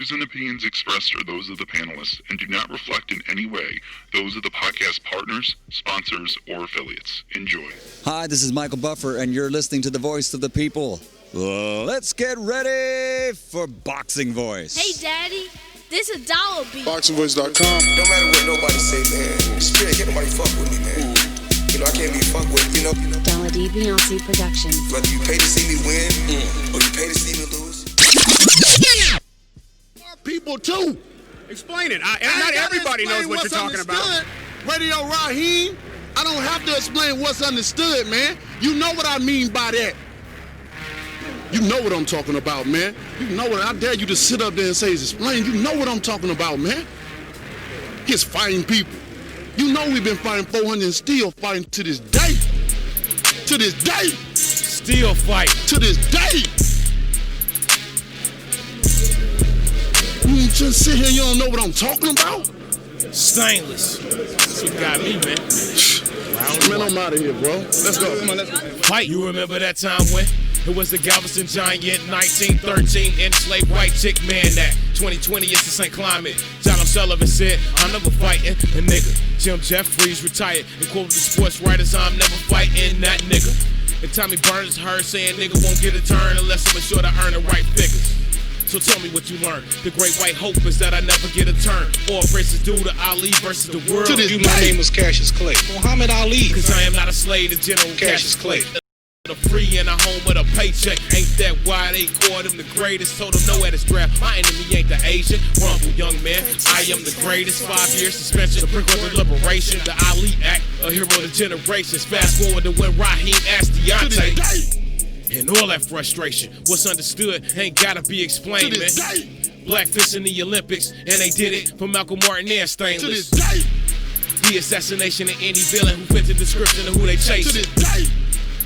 views and opinions expressed are those of the panelists and do not reflect in any way those of the podcast partners, sponsors, or affiliates. Enjoy. Hi, this is Michael Buffer, and you're listening to the Voice of the People. Let's get ready for Boxing Voice. Hey, Daddy, this is Dollar Beat. BoxingVoice.com. Don't matter what nobody say, man. Spirit, can't nobody fuck with me, man. You know, I can't be fucked with, you know. Derevyanchenko Productions. Whether you pay to see me win or you pay to see me lose. People too. Explain it. Not everybody knows what you're talking about. Radio Raheem, I don't have to explain what's understood, man. You know what I mean by that. You know what I'm talking about, man. You know what I dare you to sit up there and say, explain. You know what I'm talking about, man. He's fighting people. You know we've been fighting 400 and still fighting to this day. To this day. Still fight. To this day. You just sit here, you don't know what I'm talking about? Stainless. That's what got me, man. Man, I'm out of here, bro. Let's go. Come on, let's go. Fight. You remember that time when it was the Galveston Giant, 1913, enslaved white chick man that 2020 it's the same climate. Jonathan Sullivan said, I'm never fighting a nigga. Jim Jeffries retired and quoted the sports writers, I'm never fighting that nigga. And Tommy Burns heard saying nigga won't get a turn unless I'm sure to earn the right figures. So tell me what you learned. The great white hope is that I never get a turn. All praises due to Ali versus the world. To this My name was Cassius Clay. Muhammad Ali. Cause I am not a slave to General Cassius Clay. The free and a home with a paycheck. Ain't that why they called him the greatest? Told him no at his draft. My enemy ain't the Asian. Rumble, young man. I am the greatest. 5-year suspension. The brink of the liberation. The Ali Act. A hero of generations. Fast forward to when Raheem asked Deontay. And all that frustration, what's understood ain't gotta be explained, man. Black fists in the Olympics, and they did it for Malcolm Martin and Stainless. The assassination of any villain who fit the description of who they chasing.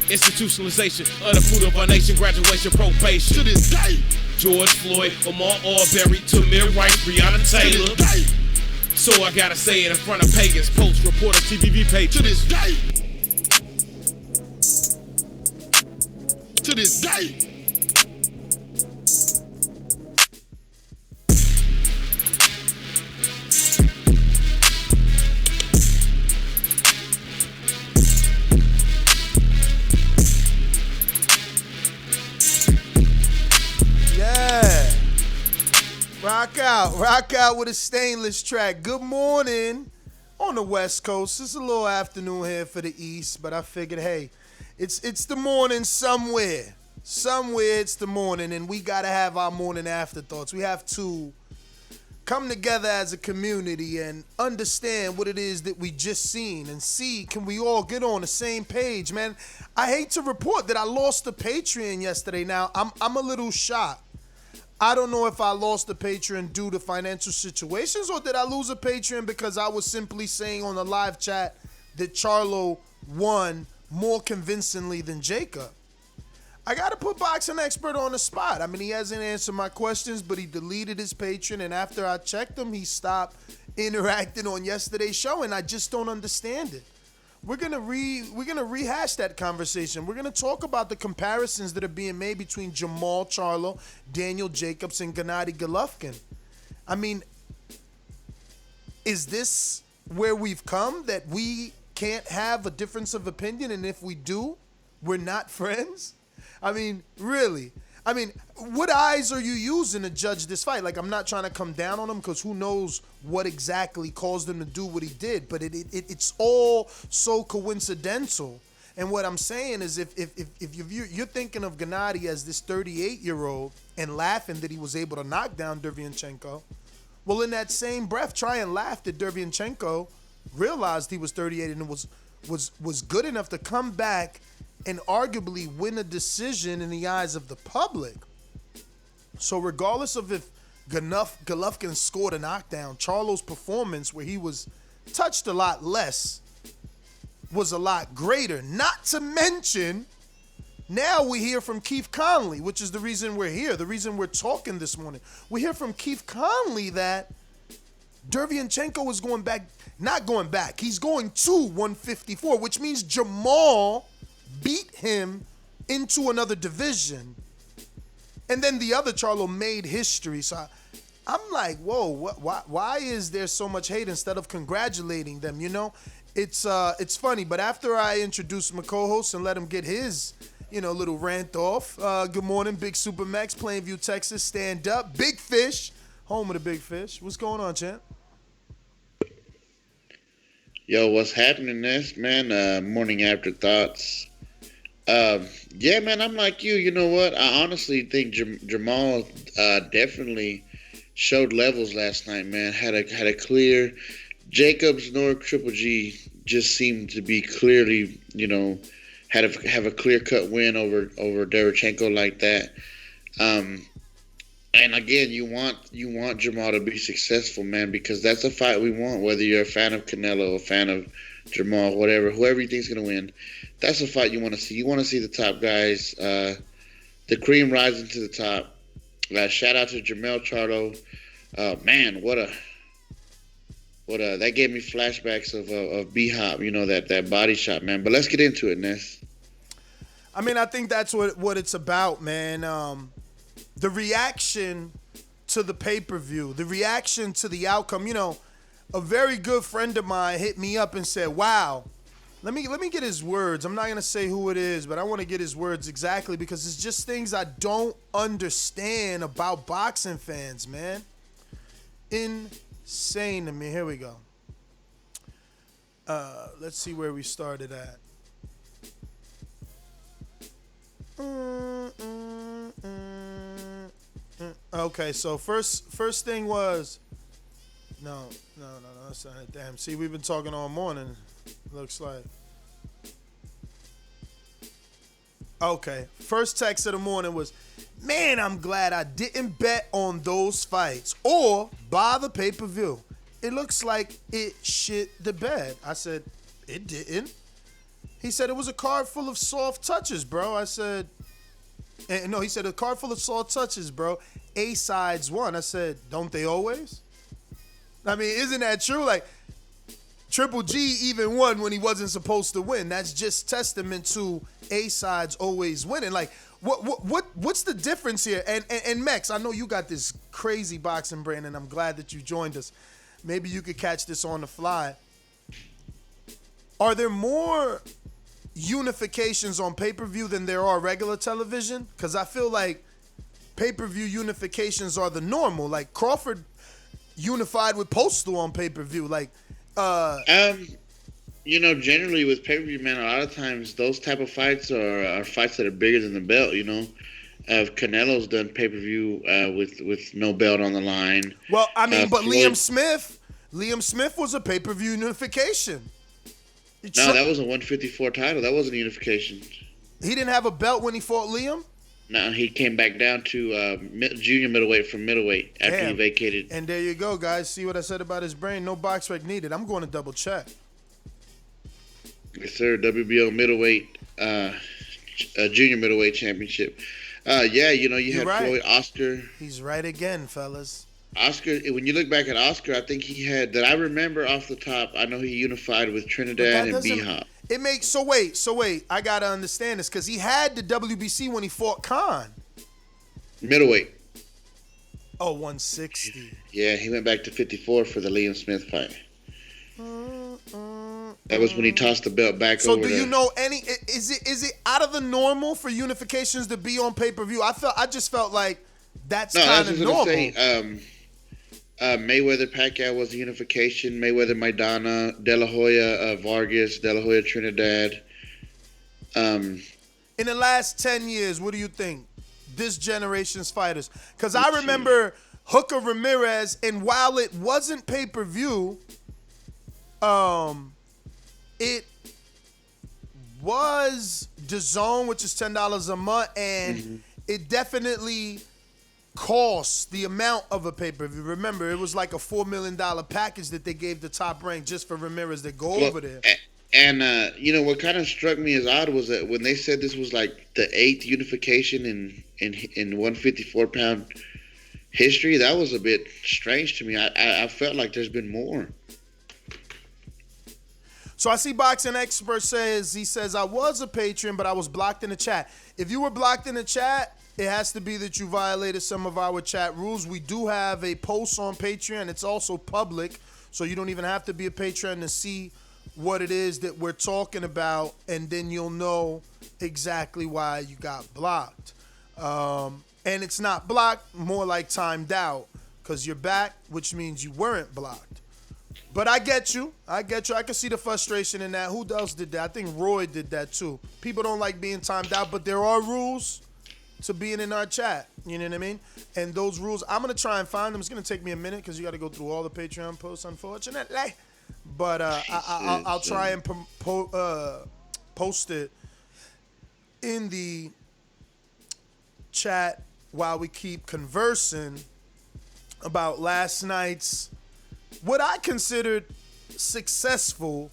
Institutionalization of the fruit of our nation, graduation, probation. George Floyd, Lamar Arbery, Tamir Rice, Breonna Taylor. So I gotta say it in front of pagans, post reporter, TVV pages. To this day. Yeah. Rock out with a Stainless track. Good morning on the West Coast. It's a little afternoon here for the East, but I figured, hey, it's the morning somewhere. Somewhere it's the morning, and we got to have our morning afterthoughts. We have to come together as a community and understand what it is that we just seen and see, can we all get on the same page, man? I hate to report that I lost the Patreon yesterday. Now, I'm a little shocked. I don't know if I lost the Patreon due to financial situations or did I lose a Patreon because I was simply saying on the live chat that Charlo won more convincingly than Jacob. I got to put Boxing Expert on the spot. I mean, he hasn't answered my questions, but he deleted his Patreon, and after I checked him, he stopped interacting on yesterday's show, and I just don't understand it. We're gonna rehash that conversation. We're gonna talk about the comparisons that are being made between Jermall Charlo, Daniel Jacobs, and Gennady Golovkin. I mean, is this where we've come, that we can't have a difference of opinion, and if we do, we're not friends? I mean, really? I mean, what eyes are you using to judge this fight? Like, I'm not trying to come down on him because who knows what exactly caused him to do what he did, but it's all so coincidental. And what I'm saying is if you're thinking of Gennady as this 38-year-old and laughing that he was able to knock down Derevyanchenko, well, in that same breath, try and laugh that Derevyanchenko realized he was 38 and was good enough to come back and arguably win a decision in the eyes of the public. So regardless of if Golovkin scored a knockdown, Charlo's performance, where he was touched a lot less, was a lot greater. Not to mention, now we hear from Keith Conley, which is the reason we're here, the reason we're talking this morning. We hear from Keith Conley that Derevyanchenko is he's going to 154, which means Jermall beat him into another division. And then the other Charlo made history. So I'm like, whoa, why is there so much hate instead of congratulating them, you know? It's funny, but after I introduce my co-host and let him get his, little rant off, good morning, Big Super Max, Plainview, Texas, stand up. Big Fish, home of the Big Fish. What's going on, champ? Yo, what's happening next, man? Morning afterthoughts. Yeah, man, I'm like you. You know what? I honestly think Jermall definitely showed levels last night, man. Had a clear Jacobs nor Triple G just seemed to be clearly, have a clear cut win over Derevyanchenko like that. And again, you want Jermall to be successful, man, because that's a fight we want. Whether you're a fan of Canelo, a fan of Jermall, whoever you think's gonna win, that's a fight you want to see. You want to see the top guys, the cream rising to the top. Shout out to Jermell Charlo. Man, what a that gave me flashbacks of B-Hop, that body shot, man. But let's get into it, Ness. I mean, I think that's what it's about, man. The reaction to the pay-per-view, the reaction to the outcome. A very good friend of mine hit me up and said, wow, let me get his words. I'm not going to say who it is, but I want to get his words exactly because it's just things I don't understand about boxing fans, man. Insane to me. Here we go. Let's see where we started at. Okay, so first thing was no, that's not it. Damn, see, we've been talking all morning. Looks like. Okay, first text of the morning was, man, I'm glad I didn't bet on those fights or buy the pay-per-view. It looks like it shit the bed. I said, it didn't. He said it was a card full of soft touches, bro. I said, no, he said a card full of soft touches, bro. A sides won. I said, don't they always? I mean, isn't that true? Like, Triple G even won when he wasn't supposed to win. That's just testament to A sides always winning. Like, what's the difference here? And Mex, I know you got this crazy boxing brain, and I'm glad that you joined us. Maybe you could catch this on the fly. Are there more unifications on pay-per-view than there are regular television? Because I feel like pay-per-view unifications are the normal. Like Crawford unified with Postal on pay-per-view. Like, generally with pay-per-view, man, a lot of times those type of fights are fights that are bigger than the belt. Canelo's done pay-per-view with no belt on the line. Well, I mean, but Floyd, Liam Smith was a pay-per-view unification. No, that was a 154 title. That wasn't a unification. He didn't have a belt when he fought Liam? No, he came back down to junior middleweight from middleweight after he vacated. And there you go, guys. See what I said about his brain? No box rec needed. I'm going to double check. Yes, sir. WBO middleweight, junior middleweight championship. You had right. Floyd, Oscar. He's right again, fellas. Oscar, when you look back at Oscar, I think he had, that I remember off the top, I know he unified with Trinidad and B-Hop. It makes, so wait, I got to understand this, because he had the WBC when he fought Khan. Middleweight. Oh, 160. Yeah, he went back to 54 for the Liam Smith fight. That was when he tossed the belt back over. So do you know is it out of the normal for unifications to be on pay-per-view? I just felt like that's kind of normal. Mayweather Pacquiao was a unification. Mayweather Maidana, De La Hoya Vargas, De La Hoya Trinidad. In the last 10 years, what do you think? This generation's fighters. Because I remember Hooker Ramirez, and while it wasn't pay-per-view, it was Dazn, which is $10 a month, and it definitely cost the amount of a pay-per-view. Remember, it was like a $4 million package that they gave the Top Rank just for Ramirez to go over there. And what kind of struck me as odd was that when they said this was like the 8th unification in 154-pound history, that was a bit strange to me. I felt like there's been more. So I see Boxing Expert says, I was a patron, but I was blocked in the chat. If you were blocked in the chat, it has to be that you violated some of our chat rules. We do have a post on Patreon. It's also public, so you don't even have to be a patron to see what it is that we're talking about, and then you'll know exactly why you got blocked. And it's not blocked, more like timed out, because you're back, which means you weren't blocked. But I get you. I can see the frustration in that. Who else did that? I think Roy did that too. People don't like being timed out, but there are rules to being in our chat. You know what I mean? And those rules, I'm going to try and find them. It's going to take me a minute because you got to go through all the Patreon posts, unfortunately. But I'll try and post it in the chat while we keep conversing about last night's, what I considered successful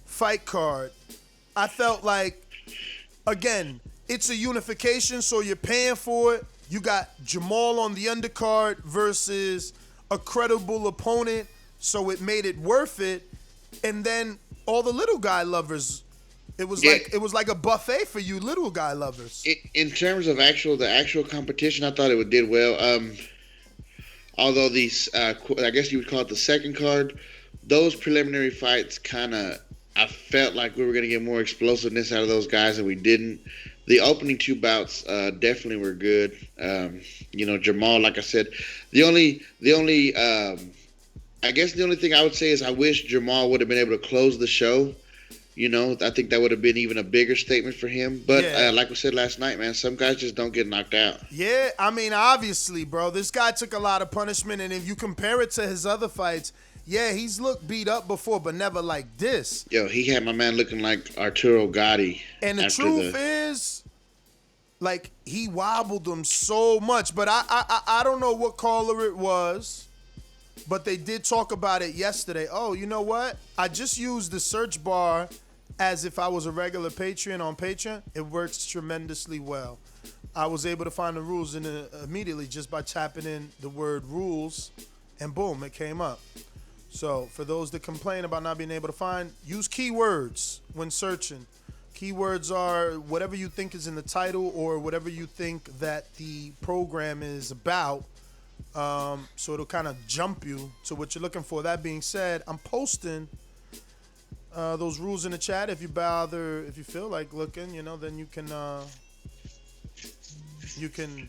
fight card. I felt like, again, it's a unification, so you're paying for it. You got Jermall on the undercard versus a credible opponent, so it made it worth it. And then all the little guy lovers, it was like a buffet for you little guy lovers. In terms of the actual competition, I thought it did well. Although these, I guess you would call it the second card, those preliminary fights I felt like we were going to get more explosiveness out of those guys, and we didn't. The opening two bouts definitely were good. Jermall, like I said, the only thing I would say is I wish Jermall would have been able to close the show. I think that would have been even a bigger statement for him. But like we said last night, man, some guys just don't get knocked out. Yeah, I mean, obviously, bro, this guy took a lot of punishment, and if you compare it to his other fights, yeah, he's looked beat up before, but never like this. Yo, he had my man looking like Arturo Gatti. And the truth is, like, he wobbled him so much. But I don't know what caller it was, but they did talk about it yesterday. Oh, you know what? I just used the search bar as if I was a regular Patreon on Patreon. It works tremendously well. I was able to find the rules immediately just by tapping in the word rules, and boom, it came up. So for those that complain about not being able to find, use keywords when searching. Keywords are whatever you think is in the title or whatever you think that the program is about. So it'll kind of jump you to what you're looking for. That being said, I'm posting those rules in the chat. If you feel like looking, then you can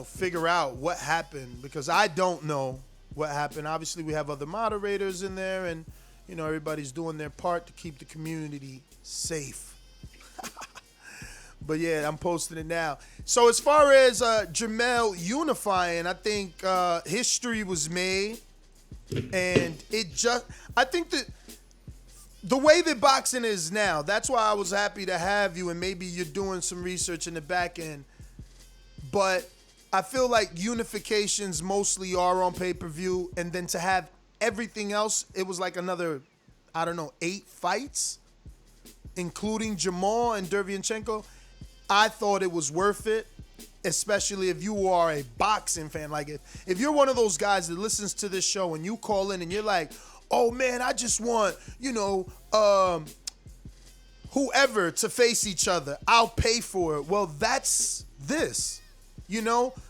figure out what happened, because I don't know what happened. Obviously, we have other moderators in there, and everybody's doing their part to keep the community safe. But yeah, I'm posting it now. So as far as Jermell unifying, I think history was made, and I think that the way that boxing is now, that's why I was happy to have you, and maybe you're doing some research in the back end. But I feel like unifications mostly are on pay-per-view, and then to have everything else, it was like another, 8 fights, including Jermall and Derevyanchenko. I thought it was worth it, especially if you are a boxing fan. Like if you're one of those guys that listens to this show and you call in and you're like, oh man, I just want, whoever to face each other, I'll pay for it. Well, that's this.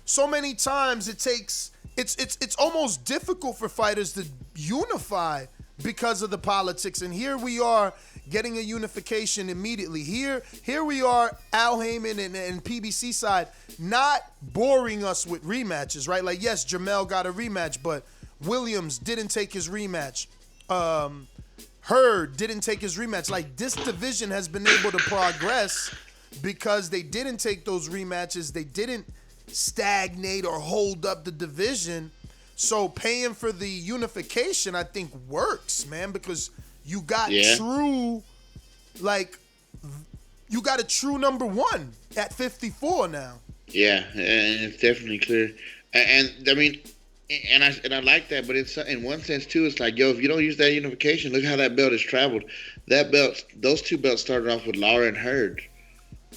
So many times it's almost difficult for fighters to unify because of the politics. And here we are getting a unification immediately. Here we are, Al Heyman and PBC side, not boring us with rematches, right? Like, yes, Jermell got a rematch, but Williams didn't take his rematch. Hurd didn't take his rematch. Like, this division has been able to progress because they didn't take those rematches. They didn't stagnate or hold up the division. So paying for the unification, I think, works, man, because you got you got a true number one at 54 now. Yeah, and it's definitely clear. And I mean, and I like that, but it's in one sense too. It's like, yo, if you don't use that unification, look how that belt has traveled. Those two belts started off with Lara and Hurd.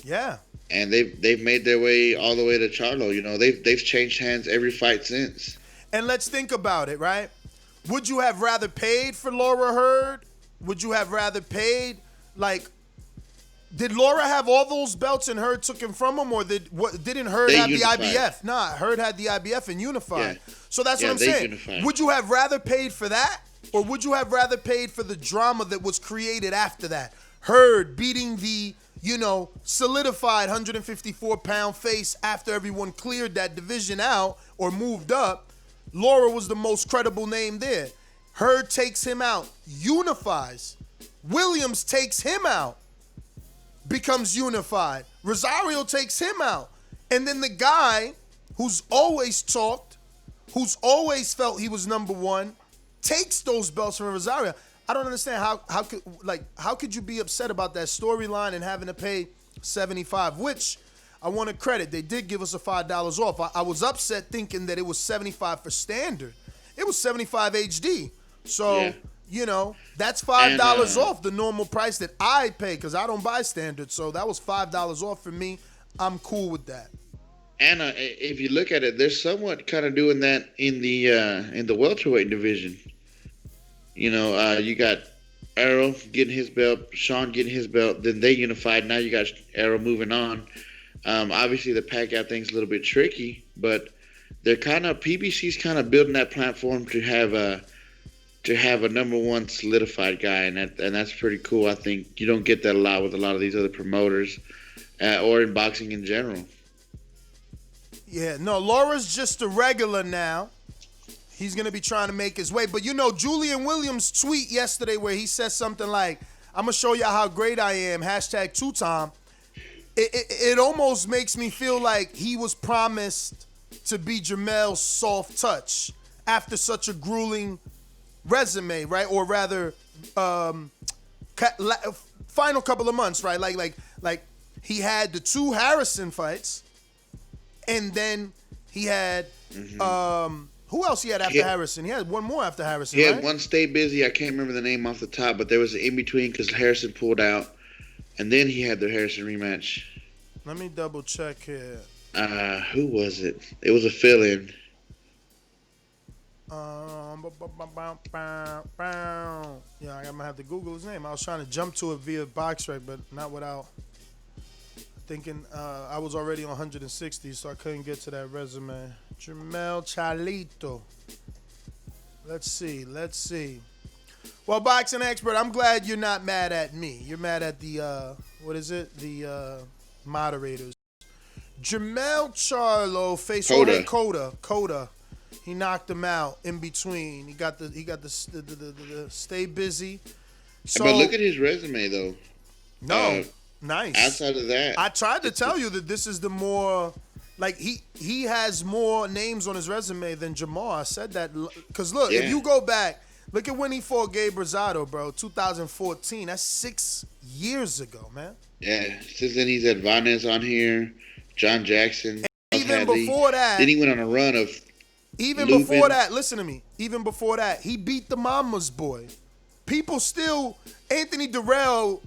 Yeah. And they've made their way all the way to Charlo. They've changed hands every fight since. And let's think about it, right? Would you have rather paid for Laura Hurd? Would you have rather paid, like, Did Laura have all those belts and Hurd took him from him, or didn't Hurd have unified. the IBF? Nah, Hurd had the IBF and unified. Yeah. So that's what I'm they saying. unified. Would you have rather paid for that, or would you have rather paid for the drama that was created after that? Hurd beating the, solidified 154-pound face after everyone cleared that division out or moved up. Laura was the most credible name there. Hurd takes him out, unifies. Williams takes him out, becomes unified. Rosario takes him out. And then the guy who's always talked, who's always felt he was number one, takes those belts from Rosario. I don't understand how could you be upset about that storyline and having to pay $75, which I want to credit. They did give us a $5 off. I was upset thinking that it was $75 for standard. It was $75 HD. So, that's $5 off the normal price that I pay because I don't buy standard. So that was $5 off for me. I'm cool with that. And if you look at it, they're somewhat kind of doing that in the welterweight division. You got Arrow getting his belt, Sean getting his belt, then they unified. Now you got Arrow moving on. Obviously, the Pacquiao thing's a little bit tricky, but they're PBC's kind of building that platform to have a number one solidified guy, and that's pretty cool. I think you don't get that a lot with a lot of these other promoters or in boxing in general. Yeah, no, Laura's just a regular now. He's going to be trying to make his way. But, Julian Williams' tweet yesterday where he says something like, I'm going to show y'all how great I am, #2Time. It almost makes me feel like he was promised to be Jermell's soft touch after such a grueling resume, right? Or rather, final couple of months, right? Like he had the 2 Harrison fights, and then he had who else he had after Harrison? He had one more after Harrison, He right? had one Stay Busy. I can't remember the name off the top, but there was an in-between because Harrison pulled out, and then he had the Harrison rematch. Let me double check here. Who was it? It was a fill-in. Yeah, I'm gonna have to Google his name. I was trying to jump to it via BoxRec, but not without thinking. I was already on 160, so I couldn't get to that resume. Jermell Charlo. Let's see. Well, boxing expert, I'm glad you're not mad at me. You're mad at the the moderators. Jermell Charlo faced Coda. He knocked him out in between. He got the stay busy. So, but look at his resume though. No, nice. Outside of that, I tried to tell you that this is the more like he has more names on his resume than Jermall. I said that because look, if you go back, look at when he fought Gabe Rosado, bro. 2014. That's 6 years ago, man. Yeah. Since then he's had Vanez on here, John Jackson. Even before that, then he went on a run of. Even before that, listen to me. Even before that, he beat the Mama's Boy. People still, Anthony Durrell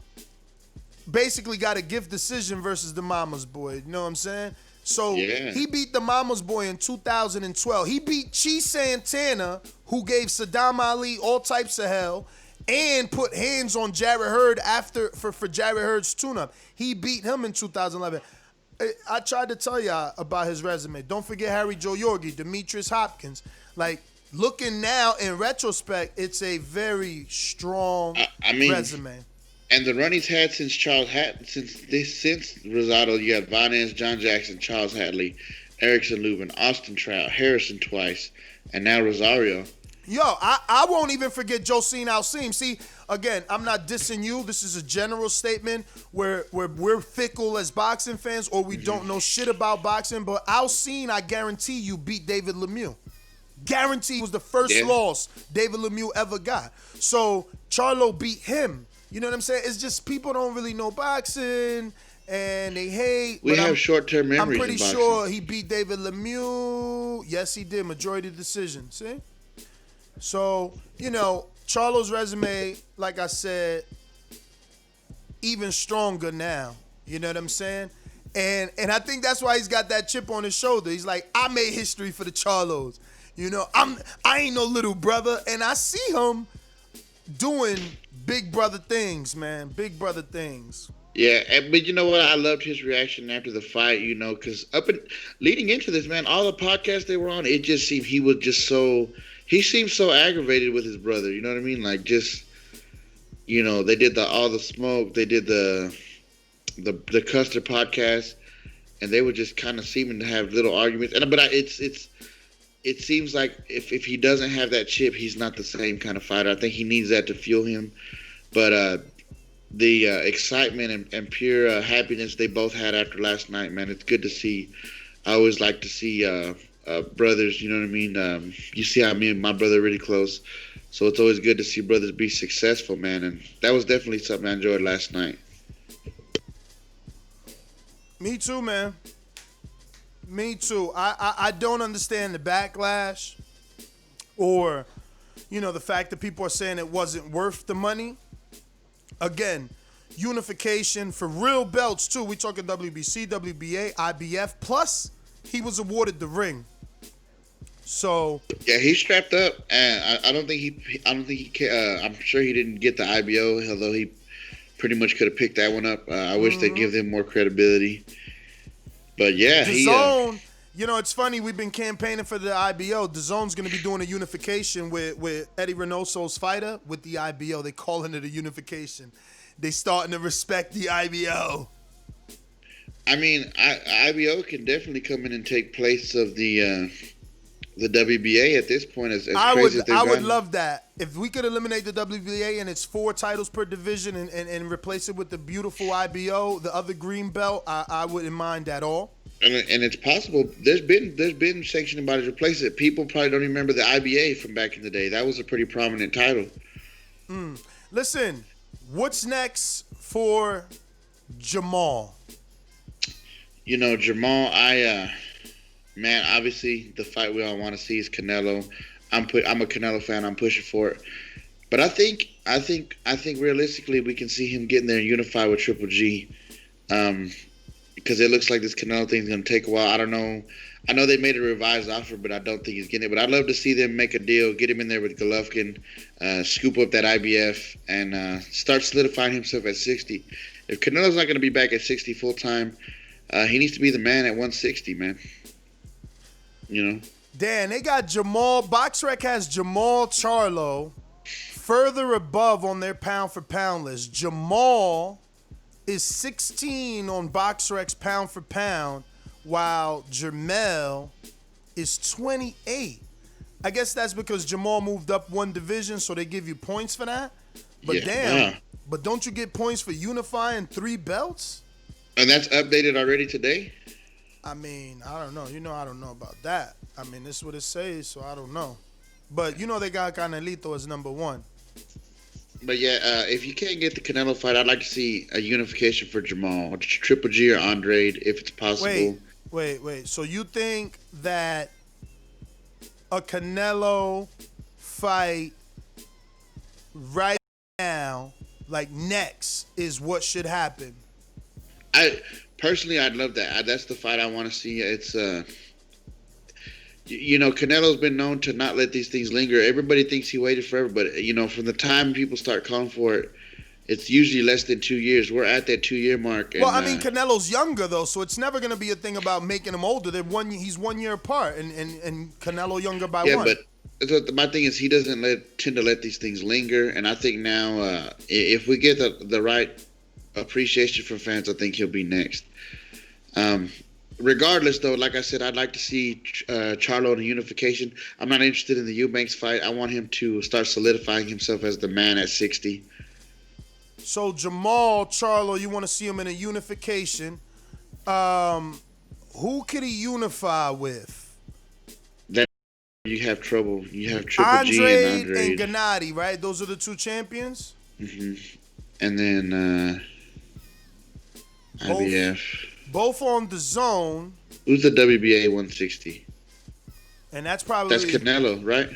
basically got a gift decision versus the Mama's Boy. You know what I'm saying? So he beat the Mama's Boy in 2012. He beat Chi Santana, who gave Saddam Ali all types of hell, and put hands on Jarrett Hurd for Jarrett Hurd's tune-up. He beat him in 2011. I tried to tell y'all about his resume. Don't forget Harry Joe Yorgi, Demetrius Hopkins. Like, looking now in retrospect, it's a very strong resume. And the run he's had since since Rosado, you have Vanez, John Jackson, Charles Hadley, Erickson Lubin, Austin Trout, Harrison twice, and now Rosario. Yo, I won't even forget Josine Alcim. See, again, I'm not dissing you. This is a general statement where we're fickle as boxing fans or we don't know shit about boxing. But Alcim, I guarantee you, beat David Lemieux. Guarantee was the first loss David Lemieux ever got. So Charlo beat him. You know what I'm saying? It's just people don't really know boxing and they hate. We have short-term memories. I'm pretty sure he beat David Lemieux. Yes, he did. Majority decision. See? So, Charlo's resume, like I said, even stronger now. You know what I'm saying? And I think that's why he's got that chip on his shoulder. He's like, I made history for the Charlos. I ain't no little brother. And I see him doing big brother things, man. Big brother things. Yeah, but you know what? I loved his reaction after the fight. Because leading into this, man, all the podcasts they were on, it just seemed he was just so. He seemed so aggravated with his brother. You know what I mean? Like just, they did all the smoke. They did the Custer podcast, and they were just kind of seeming to have little arguments. It seems like if he doesn't have that chip, he's not the same kind of fighter. I think he needs that to fuel him. But the excitement and pure happiness they both had after last night, man, it's good to see. I always like to see brothers, you know what I mean? You see how me and my brother are really close. So it's always good to see brothers be successful, man. And that was definitely something I enjoyed last night. Me too, man. Me too. I don't understand the backlash or, the fact that people are saying it wasn't worth the money. Again, unification for real belts, too. We talking WBC, WBA, IBF, plus he was awarded the ring. So yeah, he's strapped up, and I don't think he. I'm sure he didn't get the IBO, although he pretty much could have picked that one up. I wish they'd give him more credibility. But yeah, Dazn, it's funny. We've been campaigning for the IBO. Dazon's going to be doing a unification with Eddie Reynoso's fighter with the IBO. They calling it a unification. They starting to respect the IBO. I mean, IBO can definitely come in and take place of the WBA at this point. As crazy as they've I would gotten. love that. If we could eliminate the WBA and it's 4 titles per division and replace it with the beautiful IBO, the other green belt, I wouldn't mind at all. And it's possible. There's been sanctioning bodies replace it. People probably don't even remember the IBA from back in the day. That was a pretty prominent title. Listen, what's next for Jermall? Jermall, man, obviously the fight we all want to see is Canelo. I'm a Canelo fan. I'm pushing for it. But I think realistically we can see him getting there and unify with Triple G. Because it looks like this Canelo thing is going to take a while. I don't know. I know they made a revised offer, but I don't think he's getting it. But I'd love to see them make a deal, get him in there with Golovkin, scoop up that IBF, and start solidifying himself at 60. If Canelo's not going to be back at 60 full time, he needs to be the man at 160, man. Dan, they got Jermall. BoxRec has Jermall Charlo further above on their pound for pound list. Jermall is 16 on BoxRec's pound for pound, while Jermell is 28. I guess that's because Jermall moved up one division, so they give you points for that. But but don't you get points for unifying 3 belts? And that's updated already today? I mean, I don't know. I don't know about that. I mean, this is what it says, so I don't know. But they got Canelito as number 1. But yeah, if you can't get the Canelo fight, I'd like to see a unification for Jermall, Triple G or Andrade, if it's possible. Wait. So you think that a Canelo fight right now, like next, is what should happen? I'd love that. That's the fight I want to see. It's Canelo's been known to not let these things linger. Everybody thinks he waited forever, but from the time people start calling for it, it's usually less than 2 years. We're at that 2-year mark. And, well, I mean, Canelo's younger though, so it's never going to be a thing about making him older. He's 1 year apart, and Canelo younger by 1. Yeah, but my thing is he doesn't tend to let these things linger, and I think now if we get the right appreciation from fans, I think he'll be next. Regardless, though, like I said, I'd like to see Charlo in a unification. I'm not interested in the Eubanks fight. I want him to start solidifying himself as the man at 60. So Jermall Charlo, you want to see him in a unification. Who could he unify with? You have trouble. You have Triple G and Andrade. And Gennady, right? Those are the 2 champions? Mm-hmm. And then IBF. Both on the zone. Who's the WBA 160? And that's probably... That's Canelo, right?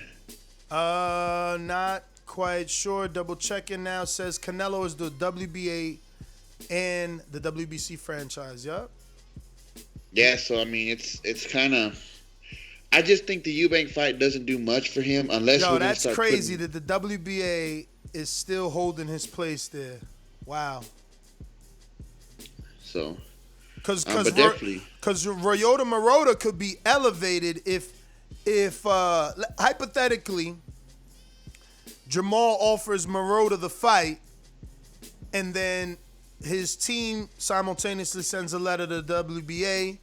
Not quite sure. Double checking now. Says Canelo is the WBA and the WBC franchise. Yup. Yeah, so I mean, it's kind of... I just think the Eubank fight doesn't do much for him unless... Yo, that's crazy that the WBA is still holding his place there. Wow. So, Because but definitely, Ryota Murata could be elevated if hypothetically Jermall offers Murata the fight, and then his team simultaneously sends a letter to the WBA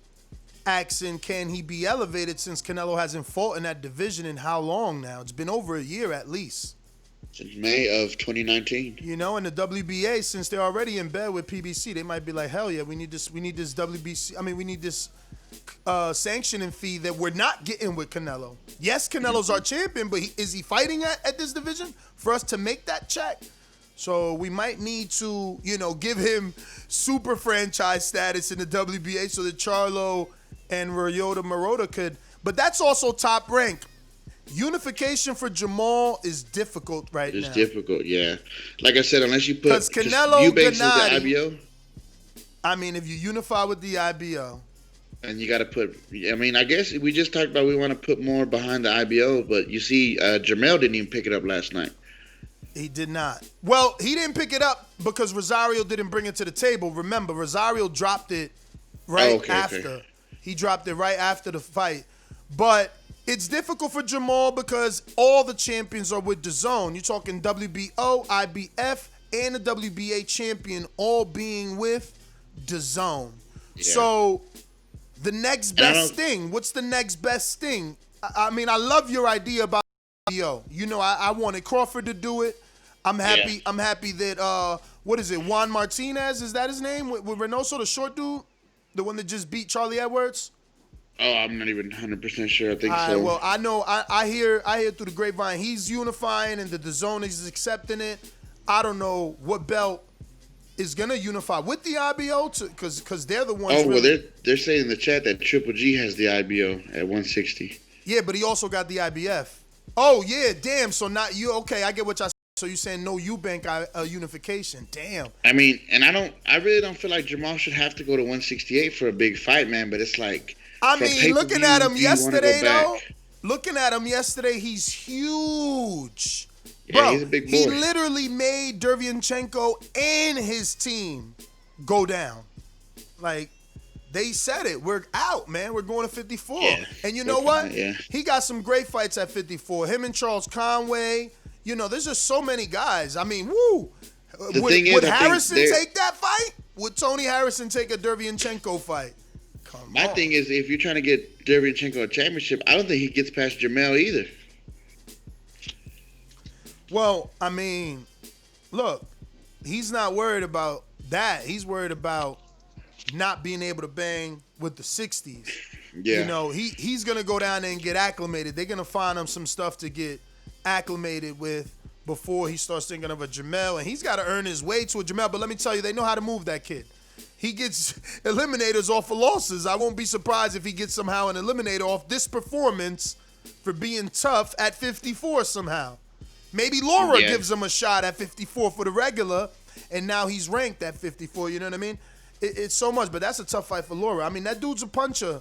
asking can he be elevated since Canelo hasn't fought in that division in how long now? It's been over a year at least. since May of 2019. You know, and the WBA, since they're already in bed with PBC, they might be like, hell yeah, we need this WBC. I mean, we need this sanctioning fee that we're not getting with Canelo. Yes, Canelo's our champion, but is he fighting at this division for us to make that check? So we might need to, you know, give him super franchise status in the WBA so that Charlo and Ryota Murata could. But that's also top rank. Unification for Jermall is difficult right now. It's difficult, yeah. Like I said, unless you put because Canelo Gennady, the IBO. I mean, if you unify with the IBO. And you got to put, I mean, I guess we just talked about we want to put more behind the IBO, but you see, Jermell didn't even pick it up last night. He did not. Well, he didn't pick it up because Rosario didn't bring it to the table. Remember, Rosario dropped it right after. Okay. He dropped it right after the fight. But it's difficult for Jermall because all the champions are with Dazn. You're talking WBO, IBF, and the WBA champion all being with Dazn. Yeah. So the next best thing, what's the next best thing? I mean, I love your idea about IBO. You know, I wanted Crawford to do it. I'm happy. Yeah. I'm happy that what is it? Juan Martinez, is that his name? With Reynoso, the short dude, the one that just beat Charlie Edwards. Oh, I'm not even 100% sure. I think so. Well, I know. I hear through the grapevine he's unifying and the DAZN is accepting it. I don't know what belt is gonna unify with the IBO because they're the ones. Oh well, they're saying in the chat that Triple G has the IBO at 160. Yeah, but he also got the IBF. Oh yeah, damn. So not you. Okay, I get what y'all. So you're saying no Eubank unification? Damn. I mean, and I really don't feel like Jermall should have to go to 168 for a big fight, man. But it's like, I mean, looking at him yesterday, though. Looking at him yesterday, he's huge. Yeah, bro, he's a big boy. He literally made Derevyanchenko and his team go down. Like, they said it. We're out, man. We're going to 54. Yeah, and you know what? Yeah. He got some great fights at 54. Him and Charles Conway. You know, there's just so many guys. I mean, woo. Would Harrison take that fight? Would Tony Harrison take a Derevyanchenko fight? My thing is, if you're trying to get Derevyanchenko a championship, I don't think he gets past Jermell either. Well, I mean, look, he's not worried about that. He's worried about not being able to bang with the 60s. Yeah. You know, he's going to go down there and get acclimated. They're going to find him some stuff to get acclimated with before he starts thinking of a Jermell. And he's got to earn his way to a Jermell. But let me tell you, they know how to move that kid. He gets eliminators off of losses. I won't be surprised if he gets somehow an eliminator off this performance for being tough at 54 somehow. Maybe Laura gives him a shot at 54 for the regular, and now he's ranked at 54. You know what I mean? It's so much, but that's a tough fight for Laura. I mean, that dude's a puncher.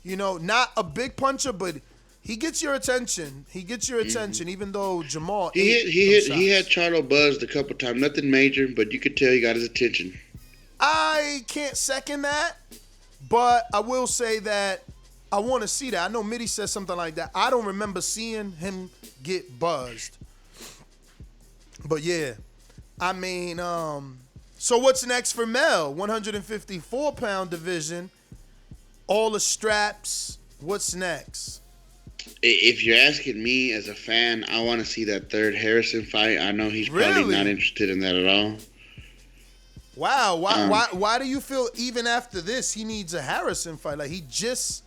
You know, not a big puncher, but he gets your attention. He gets your attention, even though Jermall. He had Charlo buzzed a couple times. Nothing major, but you could tell he got his attention. I can't second that, but I will say that I want to see that. I know Mitty said something like that. I don't remember seeing him get buzzed. But yeah, I mean, so what's next for Mel? 154-pound division, all the straps. What's next? If you're asking me as a fan, I want to see that third Harrison fight. I know he's probably not interested in that at all. Wow, why do you feel even after this he needs a Harrison fight? Like, he just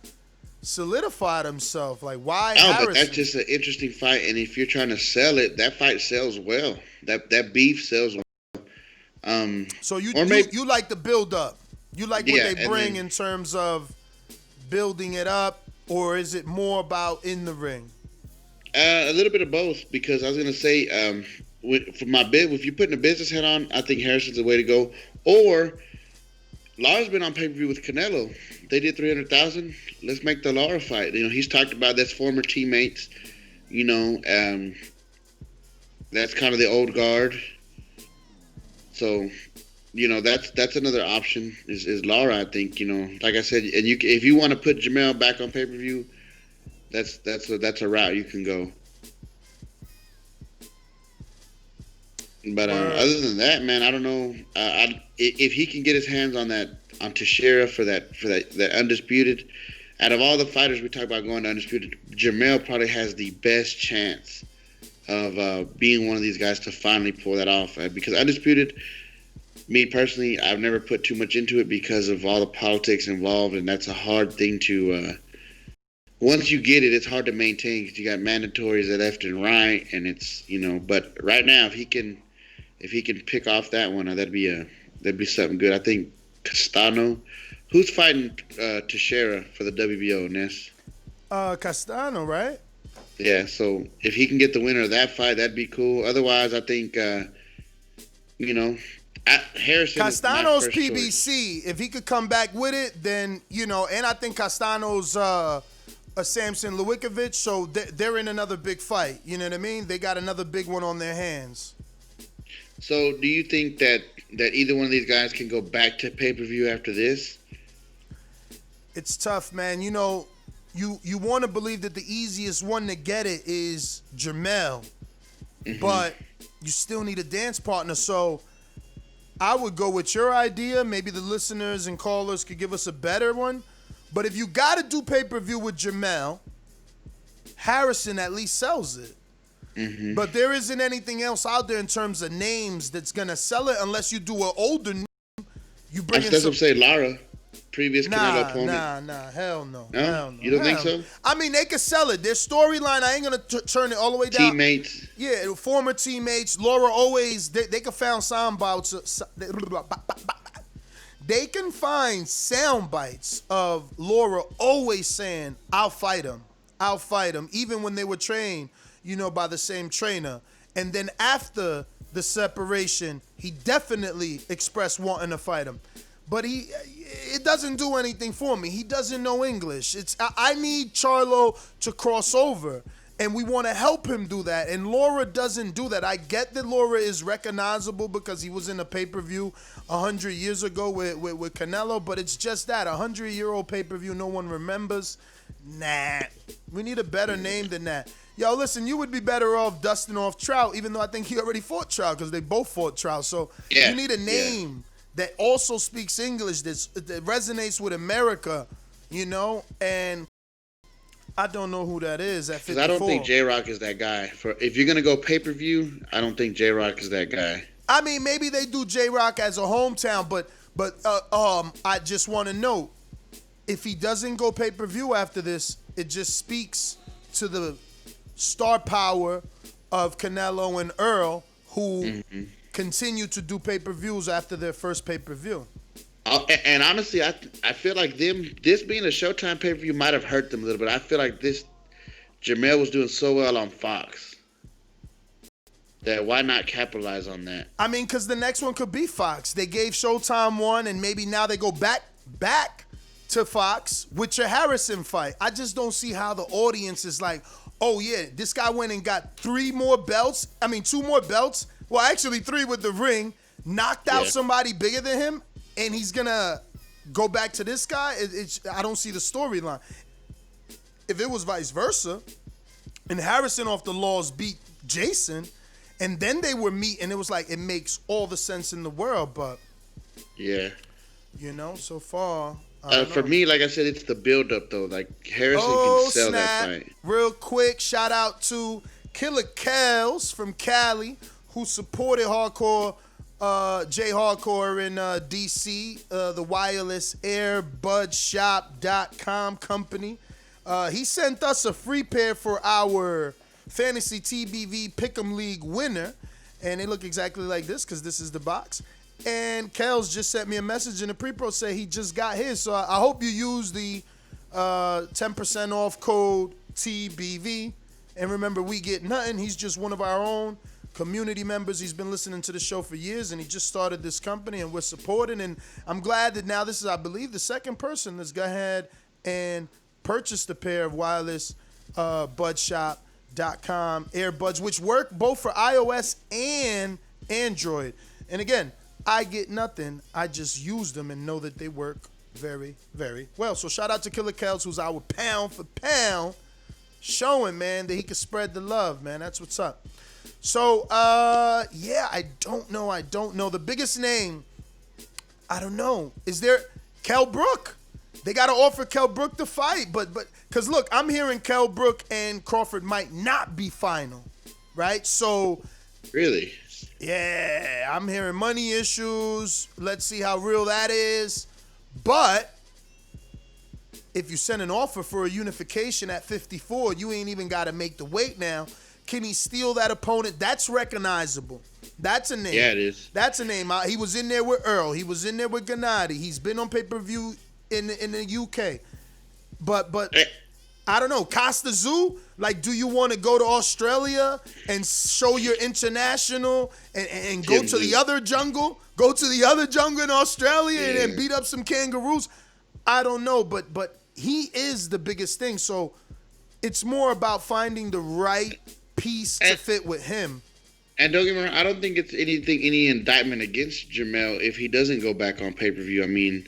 solidified himself. Like, why Harrison? But that's just an interesting fight, and if you're trying to sell it, that fight sells well. That beef sells well. So you like the build up. You like what they bring in terms of building it up, or is it more about in the ring? A little bit of both, because I was gonna say, for my bid, if you're putting a business head on, I think Harrison's the way to go. Or Lara's been on pay-per-view with Canelo. They did 300,000. Let's make the Lara fight. You know, he's talked about that's former teammates. You know, that's kind of the old guard. So that's another option is Lara. I think like I said, and if you want to put Jermell back on pay-per-view, that's a route you can go. But other than that, man, I don't know. If he can get his hands on Teixeira for that Undisputed, out of all the fighters we talk about going to Undisputed, Jermell probably has the best chance of being one of these guys to finally pull that off. Because Undisputed, me personally, I've never put too much into it because of all the politics involved, and that's a hard thing to. Once you get it, it's hard to maintain because you got mandatories at left and right, and it's But right now, if he can pick off that one, that'd be something good. I think Castano, who's fighting Teixeira for the WBO, Ness? Castano, right? Yeah. So if he can get the winner of that fight, that'd be cool. Otherwise, I think Harrison. Castano's PBC. Choice. If he could come back with it, then and I think Castano's a Samson Lewickovic, so they're in another big fight. You know what I mean? They got another big one on their hands. So, do you think that either one of these guys can go back to pay-per-view after this? It's tough, man. You want to believe that the easiest one to get it is Jermell, but you still need a dance partner. So, I would go with your idea. Maybe the listeners and callers could give us a better one. But if you got to do pay-per-view with Jermell, Harrison at least sells it. But there isn't anything else out there in terms of names that's going to sell it unless you do an older name. You bring in some... say Lara, previous Canelo opponent. Nah, hell no. No? Hell no. You don't think so? I mean, they could sell it. Their storyline, I ain't going to turn it all the way down. Teammates. Yeah, former teammates. Laura always, they could find sound bites. They can find sound bites of Laura always saying, I'll fight him. I'll fight him. Even when they were trained, by the same trainer. And then after the separation, he definitely expressed wanting to fight him. But it doesn't do anything for me. He doesn't know English. I need Charlo to cross over. And we want to help him do that. And Laura doesn't do that. I get that Laura is recognizable because he was in a pay-per-view 100 years ago with Canelo, but it's just that. 100-year-old pay-per-view no one remembers. Nah. We need a better name than that. Yo, listen, you would be better off dusting off Trout, even though I think he already fought Trout because they both fought Trout. So you need a name that also speaks English, that resonates with America, and I don't know who that is at 54. I don't think J-Rock is that guy. If you're going to go pay-per-view, I don't think J-Rock is that guy. I mean, maybe they do J-Rock as a hometown, but I just want to note, if he doesn't go pay-per-view after this, it just speaks to the star power of Canelo and Earl, who continue to do pay-per-views after their first pay-per-view. And honestly, I feel like this being a Showtime pay-per-view might have hurt them a little bit. I feel like Jermell was doing so well on Fox that why not capitalize on that? I mean, because the next one could be Fox. They gave Showtime one, and maybe now they go back to Fox with your Harrison fight. I just don't see how the audience is like, oh yeah, this guy went and got 2 more belts. Well, actually 3 with the ring, knocked out somebody bigger than him, and he's gonna go back to this guy. I don't see the storyline. If it was vice versa, and Harrison off the laws beat Jeison, and then they were meeting, it was like, it makes all the sense in the world. But so far. For me, like I said, it's the build-up, though. Like, Harrison can sell that fight. Real quick, shout out to Killer Kels from Cali, who supported Hardcore, J Hardcore in D.C., the wireless airbudshop.com company. He sent us a free pair for our Fantasy TBV Pick'em League winner, and they look exactly like this because this is the box. And Kels just sent me a message in the pre-pro say he just got his. So I hope you use the 10% off code TBV. And remember, we get nothing. He's just one of our own community members. He's been listening to the show for years, and he just started this company, and we're supporting. And I'm glad that now this is, I believe, the second person that's gone ahead and purchased a pair of wireless budshop.com earbuds, which work both for iOS and Android. And again, I get nothing. I just use them and know that they work very, very well. So shout out to Killer Kels, who's our pound for pound, showing, man, that he can spread the love, man. That's what's up. So, yeah, I don't know. The biggest name, I don't know. Is there Kell Brook? They got to offer Kell Brook the fight, but because look, I'm hearing Kell Brook and Crawford might not be final, right? So, really, yeah, I'm hearing money issues. Let's see how real that is. But if you send an offer for a unification at 54, you ain't even got to make the weight now. Can he steal that opponent? That's recognizable. That's a name. Yeah, it is. That's a name. He was in there with Earl. He was in there with Gennady. He's been on pay-per-view in the UK. But I don't know. Costa Zoo, like, do you want to go to Australia and show your international and go to the other jungle? Go to the other jungle in Australia and then beat up some kangaroos? I don't know, but he is the biggest thing. So it's more about finding the right piece to fit with him. And don't get me wrong, I don't think it's any indictment against Jermell if he doesn't go back on pay-per-view. I mean,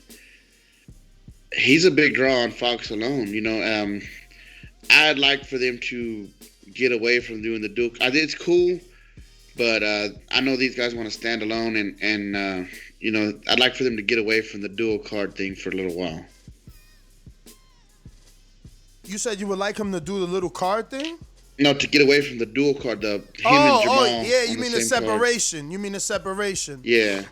he's a big draw on Fox alone. You know, I'd like for them to get away from doing the dual. I think it's cool, but I know these guys want to stand alone, and you know, I'd like for them to get away from the dual card thing for a little while. You said you would like him to do the little card thing? No, to get away from the dual card, and Jermall. Oh, yeah, you mean the separation. Card. You mean the separation. Yeah.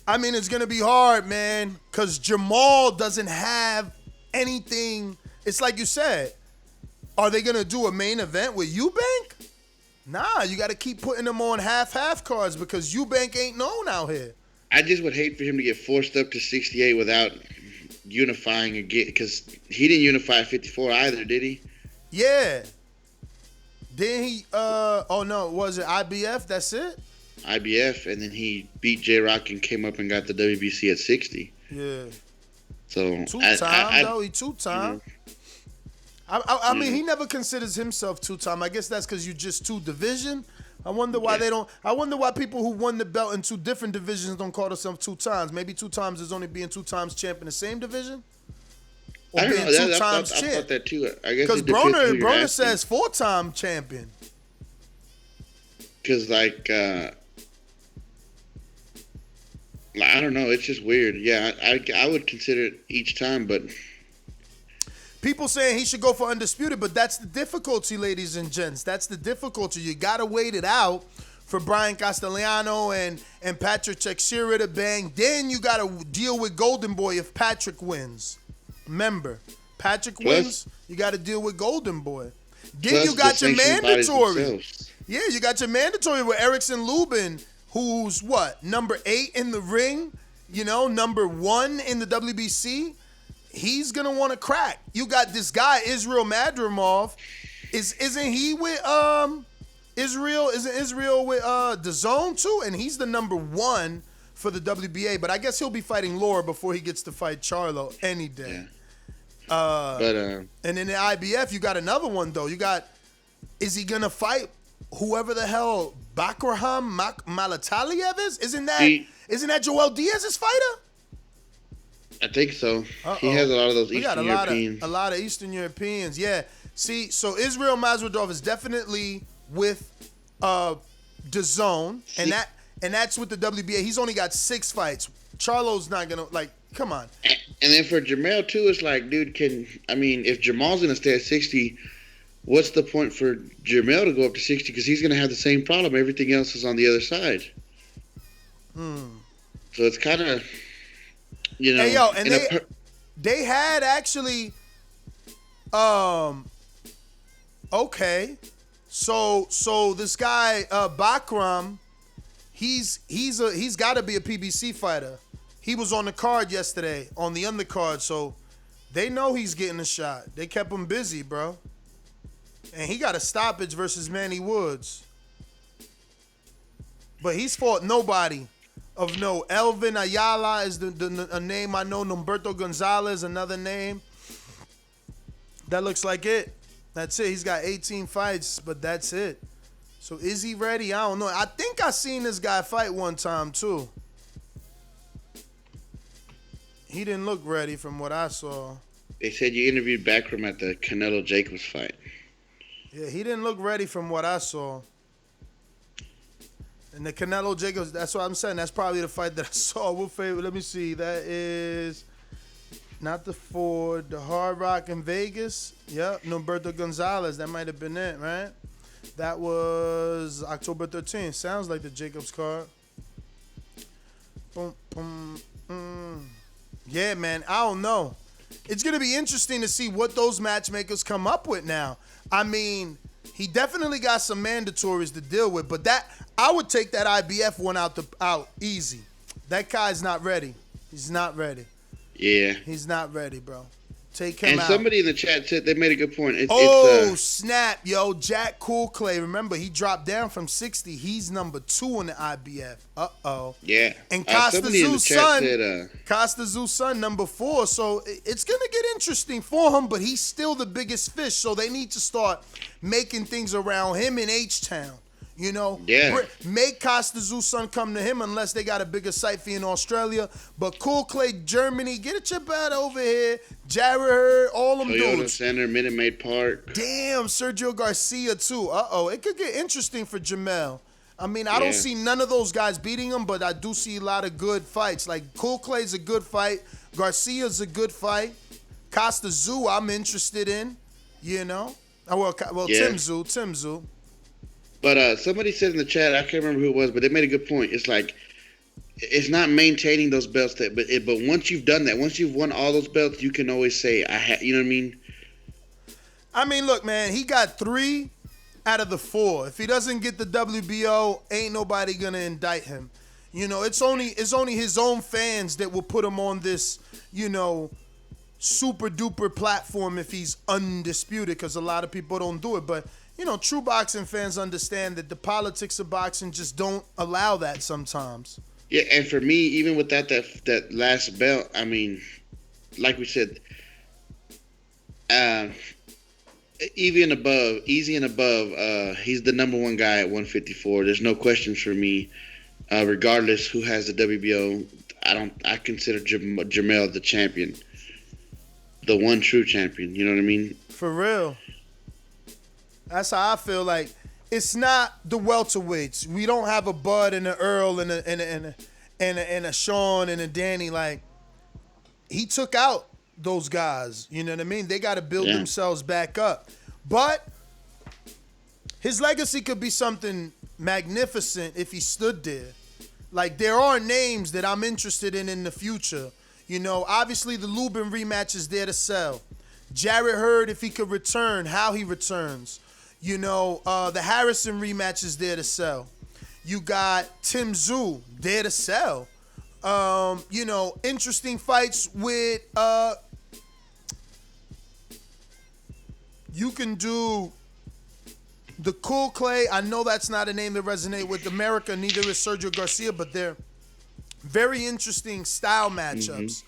I mean, it's going to be hard, man, because Jermall doesn't have anything. It's like you said. Are they going to do a main event with Eubank? Nah, you got to keep putting them on half cards because Eubank ain't known out here. I just would hate for him to get forced up to 68 without unifying again, because he didn't unify at 54 either, did he? Yeah. Then he, was it IBF? That's it? IBF, and then he beat J-Rock and came up and got the WBC at 60. Yeah. So two-time, though. He two-time. I mean, he never considers himself two-time. I guess that's because you just two division. I wonder why they don't. I wonder why people who won the belt in two different divisions don't call themselves two times. Maybe two times is only being two times champ in the same division. Or I don't being know. two times I champ. thought that too. I guess because Broner says 4-time champion. Because I don't know. It's just weird. Yeah, I would consider it each time, but people saying he should go for Undisputed, but that's the difficulty, ladies and gents. That's the difficulty. You got to wait it out for Brian Castellano and Patrick Teixeira to bang. Then you got to deal with Golden Boy if Patrick wins. Remember, Patrick wins, you got to deal with Golden Boy. Then you got your mandatory. Yeah, you got your mandatory with Erickson Lubin, who's what? Number 8 in the ring, you know, number 1 in the WBC. He's gonna want to crack. You got this guy Israel Madrimov. Isn't he with Israel? Isn't Israel with Dazn too? And he's the number 1 for the WBA. But I guess he'll be fighting Laura before he gets to fight Charlo any day. Yeah. And in the IBF, you got another one though. Is he gonna fight whoever the hell Bakraham Malataliev is? Isn't that Joel Diaz's fighter? I think so. He has a lot of those Eastern Europeans. A lot of Eastern Europeans, yeah. See, so Israel Mazradov is definitely with DAZN, and that's with the WBA. He's only got 6 fights. Charlo's not gonna come on. And then for Jermell too, it's like, dude, if Jamal's gonna stay at 60, what's the point for Jermell to go up to 60? Because he's gonna have the same problem. Everything else is on the other side. So it's kind of. You know, hey, yo, and they had actually, okay, so this guy Bakram, he's got to be a PBC fighter. He was on the card yesterday, on the undercard, so they know he's getting a shot. They kept him busy, bro, and he got a stoppage versus Manny Woods, but he's fought nobody of no. Elvin Ayala is a name I know. Humberto Gonzalez, another name. That looks like it. That's it. He's got 18 fights, but that's it. So is he ready? I don't know. I think I seen this guy fight one time too. He didn't look ready from what I saw. They said you interviewed Backroom at the Canelo Jacobs fight. Yeah, he didn't look ready from what I saw. And the Canelo Jacobs, that's what I'm saying. That's probably the fight that I saw. What favorite? Let me see. That is not the Ford, the Hard Rock in Vegas. Yep, Norberto Gonzalez. That might have been it, right? That was October 13th. Sounds like the Jacobs card. Boom, boom, Yeah, man, I don't know. It's going to be interesting to see what those matchmakers come up with now. I mean, he definitely got some mandatories to deal with, but that I would take that IBF one out easy. That guy's not ready. He's not ready. Yeah. He's not ready, bro. Take him out. And somebody in the chat said they made a good point. Snap, yo. Jack Cool Clay. Remember, he dropped down from 60. He's number 2 in the IBF. Uh-oh. Yeah. And Costa Zoo's son, number 4. So it's going to get interesting for him, but he's still the biggest fish. So they need to start making things around him in H-Town. You know, make Costa Zoo's son come to him unless they got a bigger site fee in Australia. But Cool Clay, Germany, get a chip out over here. Jared Hurd, all them Toyota dudes. Center, Minute Maid Park. Damn, Sergio Garcia too. It could get interesting for Jermell. I mean, I don't see none of those guys beating him, but I do see a lot of good fights. Like Cool Clay's a good fight. Garcia's a good fight. Costa Zoo, I'm interested in. You know, Tim Zoo. But somebody said in the chat, I can't remember who it was, but they made a good point. It's like, it's not maintaining those belts, but once you've done that, once you've won all those belts, you can always say, you know what I mean? I mean, look, man, he got 3 out of the 4. If he doesn't get the WBO, ain't nobody gonna indict him. You know, it's only his own fans that will put him on this, you know, super duper platform if he's undisputed, because a lot of people don't do it. But you know, true boxing fans understand that the politics of boxing just don't allow that sometimes. Yeah, and for me, even with that last belt, I mean, like we said, easy and above, he's the number 1 guy at 154. There's no questions for me. Regardless who has the WBO, I consider Jermell the champion, the one true champion. You know what I mean? For real. That's how I feel. Like, it's not the welterweights. We don't have a Bud and an Earl and a Sean and a Danny. Like, he took out those guys. You know what I mean? They got to build themselves back up. But his legacy could be something magnificent if he stood there. Like, there are names that I'm interested in the future. You know, obviously the Lubin rematch is there to sell. Jared Hurd, if he could return, how he returns. You know, the Harrison rematch is there to sell. You got Tim Zoo there to sell. You know, interesting fights with you can do the Cool Clay. I know that's not a name that resonates with America, neither is Sergio Garcia, but they're very interesting style matchups.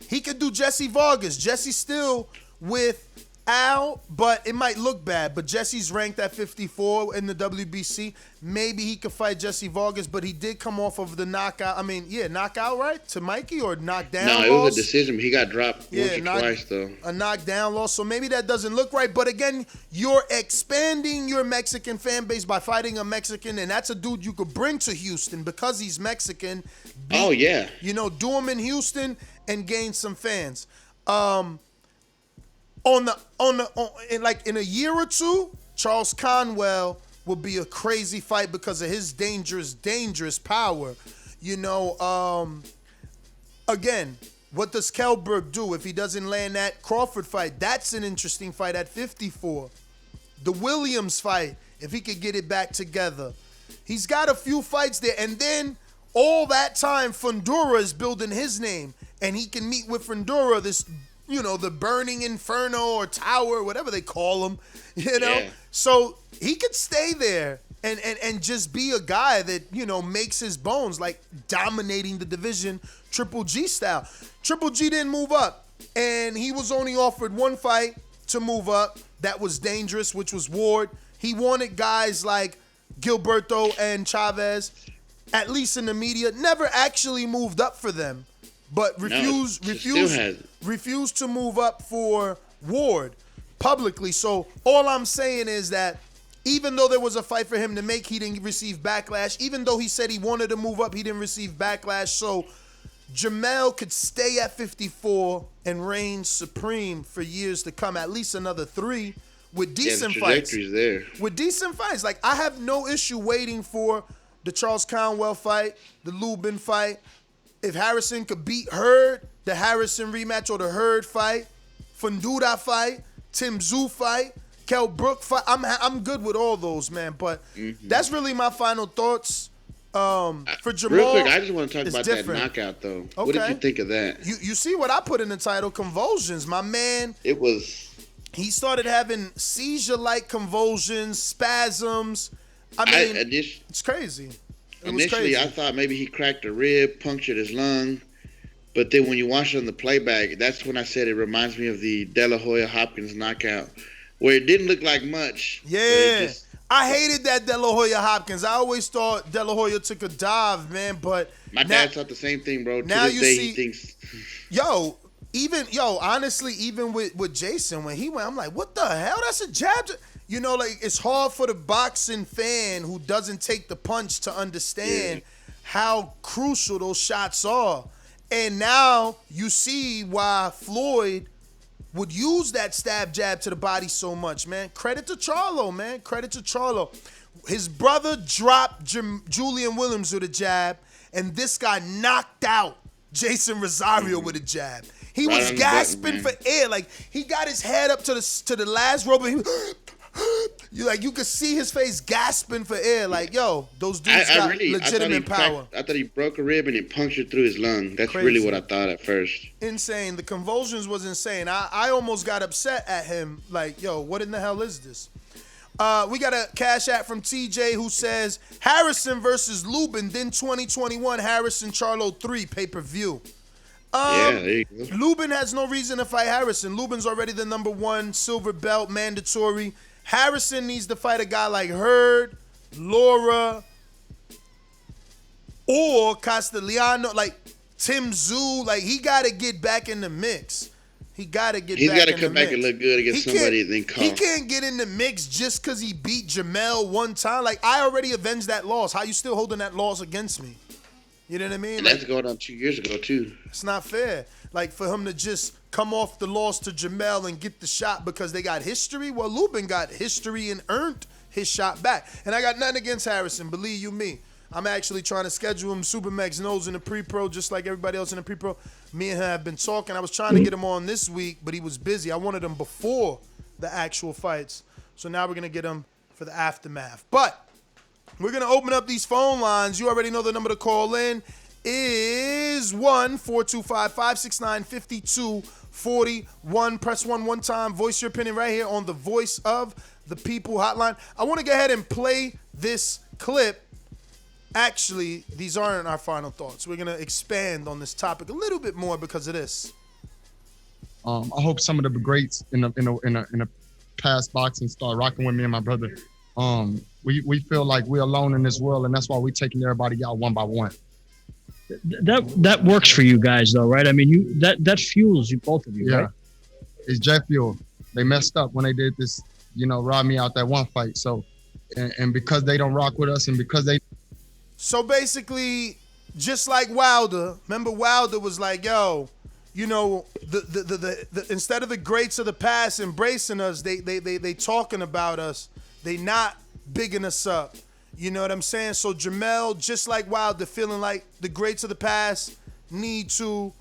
He could do Jesse Vargas. Jesse's still with Al, but it might look bad. But Jesse's ranked at 54 in the WBC. Maybe he could fight Jesse Vargas, but he did come off of the knockout. I mean, knockout, right? To Mikey, or knockdown loss? No, it was a decision. He got dropped once or twice, though. A knockdown loss. So maybe that doesn't look right. But again, you're expanding your Mexican fan base by fighting a Mexican, and that's a dude you could bring to Houston because he's Mexican. You know, do him in Houston and gain some fans. In a year or two, Charles Conwell will be a crazy fight because of his dangerous power. You know, again, what does Kelberg do if he doesn't land that Crawford fight? That's an interesting fight at 54. The Williams fight, if he could get it back together. He's got a few fights there, and then all that time, Fundura is building his name, and he can meet with Fundura, this, you know, the Burning Inferno or Tower, whatever they call him, you know? Yeah. So he could stay there and just be a guy that, you know, makes his bones, like dominating the division Triple G style. Triple G didn't move up, and he was only offered 1 fight to move up. that was dangerous, which was Ward. He wanted guys like Gilberto and Chavez, at least in the media, never actually moved up for them, but refused to move up for Ward publicly. So all I'm saying is that even though there was a fight for him to make, he didn't receive backlash. Even though he said he wanted to move up, he didn't receive backlash. So Jermell could stay at 54 and reign supreme for years to come, at least another 3 with decent fights. There. With decent fights. Like, I have no issue waiting for the Charles Conwell fight, the Lubin fight. If Harrison could beat Hurd, the Harrison rematch or the Hurd fight, Fundura fight, Tim Tszyu fight, Kell Brook fight. I'm good with all those, man. But that's really my final thoughts. For Jermall, real quick, I just want to talk about different. that knockout, though. Okay. What did you think of that? You see what I put in the title, Convulsions. My man, he started having seizure-like convulsions, spasms. I mean, it's crazy. Initially, I thought maybe he cracked a rib, punctured his lung. But then when you watch it on the playback, that's when I said it reminds me of the De La Hoya Hopkins knockout, where it didn't look like much. Yeah. I hated that De La Hoya Hopkins. I always thought De La Hoya took a dive, man, but my dad thought the same thing, bro. Now to this day, he thinks. Honestly, even with Jeison, when he went, I'm like, what the hell? That's a jab. You know, like, it's hard for the boxing fan who doesn't take the punch to understand how crucial those shots are. And now you see why Floyd would use that stab jab to the body so much, man. Credit to Charlo, man. Credit to Charlo. His brother dropped Julian Williams with a jab, and this guy knocked out Jeison Rosario with a jab. He was gasping for air. Like, he got his head up to the last rope, and you could see his face gasping for air. Like, yo, those dudes got legitimate power. I thought he broke a rib and it punctured through his lung. That's really what I thought at first. Insane. The convulsions was insane. I almost got upset at him. Like, yo, what in the hell is this? We got a cash app from TJ who says, Harrison versus Lubin, then 2021 Harrison Charlo 3 pay-per-view. There you go. Lubin has no reason to fight Harrison. Lubin's already the #1 silver belt, mandatory. Harrison needs to fight a guy like Hurd, Laura, or Castellano, like Tim Tszyu. Like, he got to get back in the mix. He's got to come back and look good against somebody and then call. He can't get in the mix just because he beat Jermell one time. Like, I already avenged that loss. How you still holding that loss against me? You know what I mean? And that's going on 2 years ago, too. It's not fair. Like, for him to just come off the loss to Jermell and get the shot because they got history. Well, Lubin got history and earned his shot back. And I got nothing against Harrison, believe you me. I'm actually trying to schedule him. Supermax knows in the pre-pro, just like everybody else in the pre-pro. Me and him have been talking. I was trying to get him on this week, but he was busy. I wanted him before the actual fights. So now we're going to get him for the aftermath. But we're going to open up these phone lines. You already know the number to call in is 1-425-569-5241. Press 1 one time. Voice your opinion right here on the Voice of the People hotline. I want to go ahead and play this clip. Actually, these aren't our final thoughts. We're going to expand on this topic a little bit more because of this. I hope some of the greats in the past boxing start rocking with me and my brother. We feel like we're alone in this world, and that's why we're taking everybody out one by one. That works for you guys, though, right? I mean, that fuels you, both of you, right? It's jet fuel. They messed up when they did this, rob me out that one fight. So, and because they don't rock with us, and because they. So basically, just like Wilder, remember Wilder was like, yo, the instead of the greats of the past embracing us, they talking about us. They not bigging us up. You know what I'm saying? So Jermell, just like Wilder, feeling like the greats of the past need to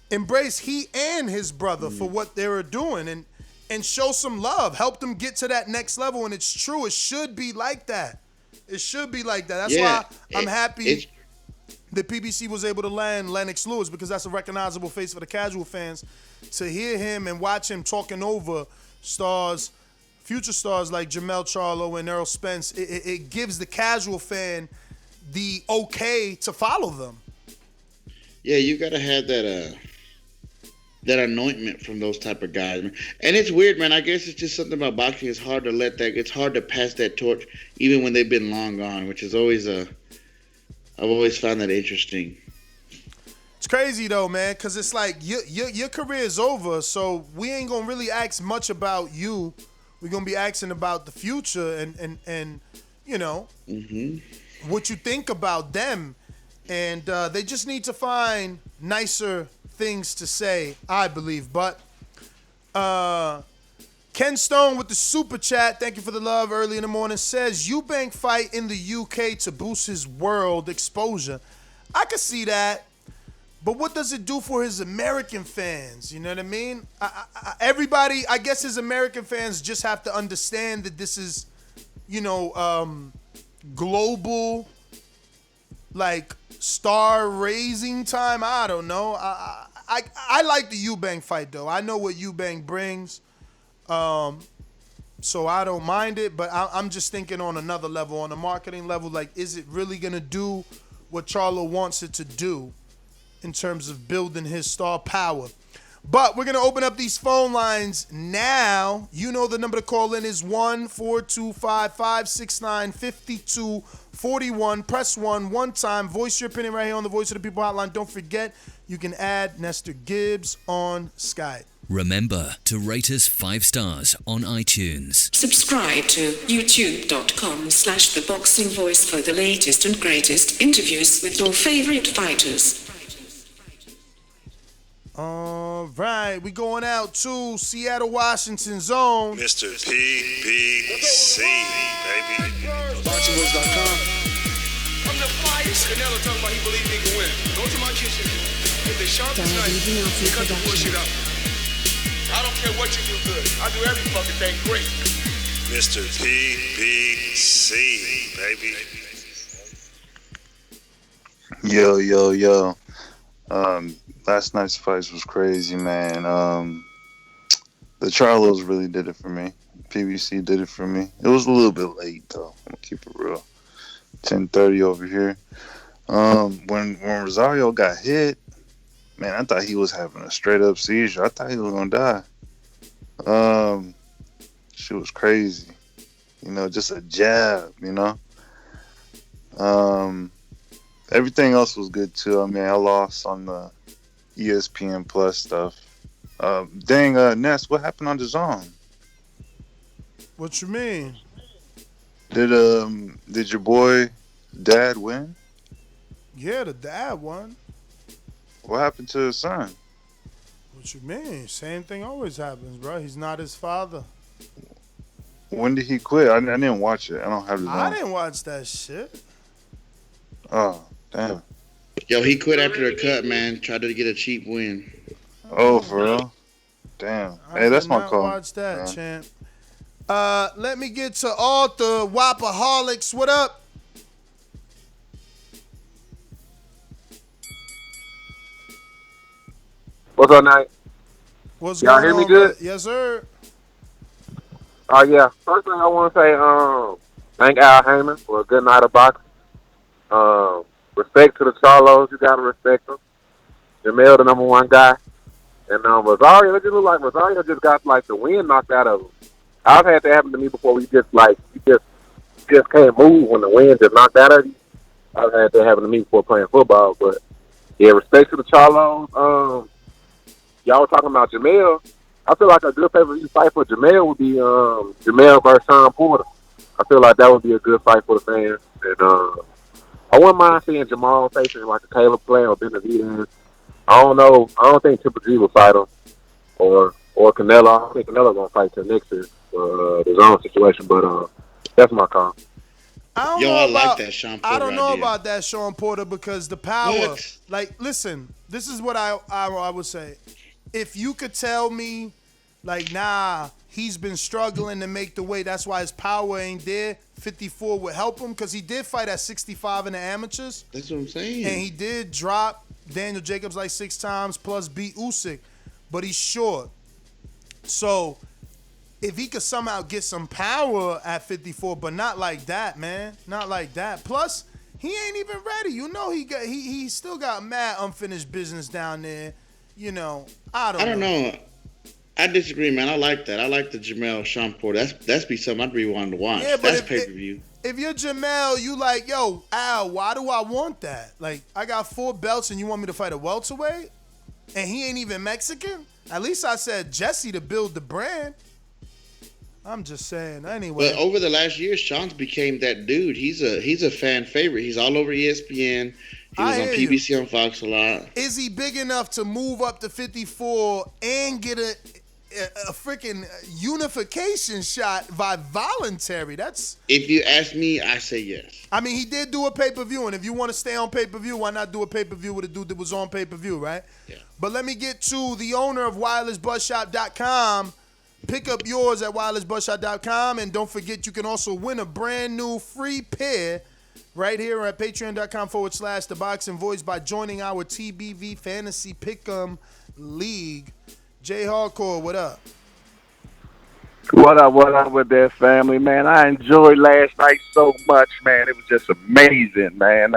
embrace he and his brother for what they were doing and show some love, help them get to that next level. And it's true. It should be like that. It should be like that. That's why I'm happy that PBC was able to land Lennox Lewis, because that's a recognizable face for the casual fans. To hear him and watch him talking over stars, future stars like Jermell Charlo and Errol Spence, it gives the casual fan the okay to follow them. Yeah, you got to have that that anointment from those type of guys, man. And it's weird, man. I guess it's just something about boxing. It's hard to it's hard to pass that torch, even when they've been long gone, which is always I've always found that interesting. It's crazy though, man, because it's like your career is over, so we ain't gonna really ask much about you. We're gonna be asking about the future and you know what you think about them, and they just need to find nicer things to say, I believe. But Ken Stone with the super chat, thank you for the love early in the morning, says Eubank fight in the UK to boost his world exposure. I could see that. But what does it do for his American fans? You know what I mean? Everybody, I guess his American fans just have to understand that this is, you know, global, like, star raising time. I don't know. I like the Eubank fight, though. I know what Eubank brings. So I don't mind it. But I'm just thinking on another level, on a marketing level, like, is it really going to do what Charlo wants it to do in terms of building his star power? But we're going to open up these phone lines now. You know the number to call in is 1-425-569-5241. Press 1 one time. Voice your opinion right here on the Voice of the People hotline. Don't forget, you can add Nestor Gibbs on Skype. Remember to rate us 5 stars on iTunes. Subscribe to youtube.com/theboxingvoice for the latest and greatest interviews with your favorite fighters. All right, we going out to Seattle, Washington zone. Mr. PPC, baby. BoxingVoice.com. I'm the flyest. Canelo talking about he believe he can win. Go to my kitchen. Get the sharpest knife. Cut the bullshit out. I don't care what you do good. I do every fucking thing great. Mr. PPC, baby. Yo. Last night's fights was crazy, man. The Charlos really did it for me. PBC did it for me. It was a little bit late, though. I'm gonna keep it real. 10:30 over here. When Rosario got hit, man, I thought he was having a straight up seizure. I thought he was gonna die. Shit was crazy. You know, just a jab. You know. Everything else was good too. I mean, I lost on the ESPN Plus stuff. Ness, what happened on Dazn? What you mean? Did your boy dad win? Yeah, the dad won. What happened to his son? What you mean? Same thing always happens, bro. He's not his father. When did he quit? I didn't watch it. I don't have the. I didn't watch that shit. Oh, damn. Yo, he quit after the cut, man. Tried to get a cheap win. Oh, for real? Damn. Hey, that's my call. Watch that, champ. Let me get to Arthur Wapaholics. What up? What's up, Night? What's Y'all going hear me on, good? Yes, sir. Yeah. First thing I want to say, thank Al Heyman for a good night of boxing. Respect to the Charlos. You got to respect them. Jermell, the number one guy. And Rosario, it just looked like Rosario just got, like, the wind knocked out of him. I've had that happen to me before. You just can't move when the wind just knocked out of you. I've had that happen to me before playing football. But, yeah, respect to the Charlos. Y'all were talking about Jermell. I feel like a good pay-per-view fight for Jermell would be Jermell versus Sean Porter. I feel like that would be a good fight for the fans. And I wouldn't mind seeing Jermall facing like a Caleb Plant or Benavidez. I don't know. I don't think Triple G will fight him or Canelo. I don't think Canelo's going to fight till next year for his own situation. But that's my call. I don't know about that Sean Porter because the power. Like, listen, this is what I would say. If you could tell me, like, nah, he's been struggling to make the weight, that's why his power ain't there, 54 would help him because he did fight at 65 in the amateurs. That's what I'm saying. And he did drop Daniel Jacobs like 6 times plus beat Usyk, but he's short. So if he could somehow get some power at 54, but not like that, man, not like that. Plus, he ain't even ready. You know, he still got mad unfinished business down there. You know, I don't know. I disagree, man. I like that. I like the Jermell Charlo. That's be something I'd be wanting to watch. Yeah, but that's pay-per-view. If you're Jermell, you like, yo, Al, why do I want that? Like, I got 4 belts and you want me to fight a welterweight? And he ain't even Mexican? At least I said Jesse to build the brand. I'm just saying. Anyway. But over the last year, Sean's became that dude. He's a fan favorite. He's all over ESPN. He was on PBC on Fox a lot. Is he big enough to move up to 54 and get a freaking unification shot by voluntary? That's. If you ask me, I say yes. I mean, he did do a pay-per-view, and if you want to stay on pay-per-view, why not do a pay-per-view with a dude that was on pay-per-view, right? Yeah. But let me get to the owner of wirelessbuzzshop.com. Pick up yours at wirelessbuzzshop.com, and don't forget you can also win a brand new free pair right here at patreon.com/The Boxing Voice by joining our TBV Fantasy Pick'em League. Jay Hardcore, what up? What up with that family, man? I enjoyed last night so much, man. It was just amazing, man.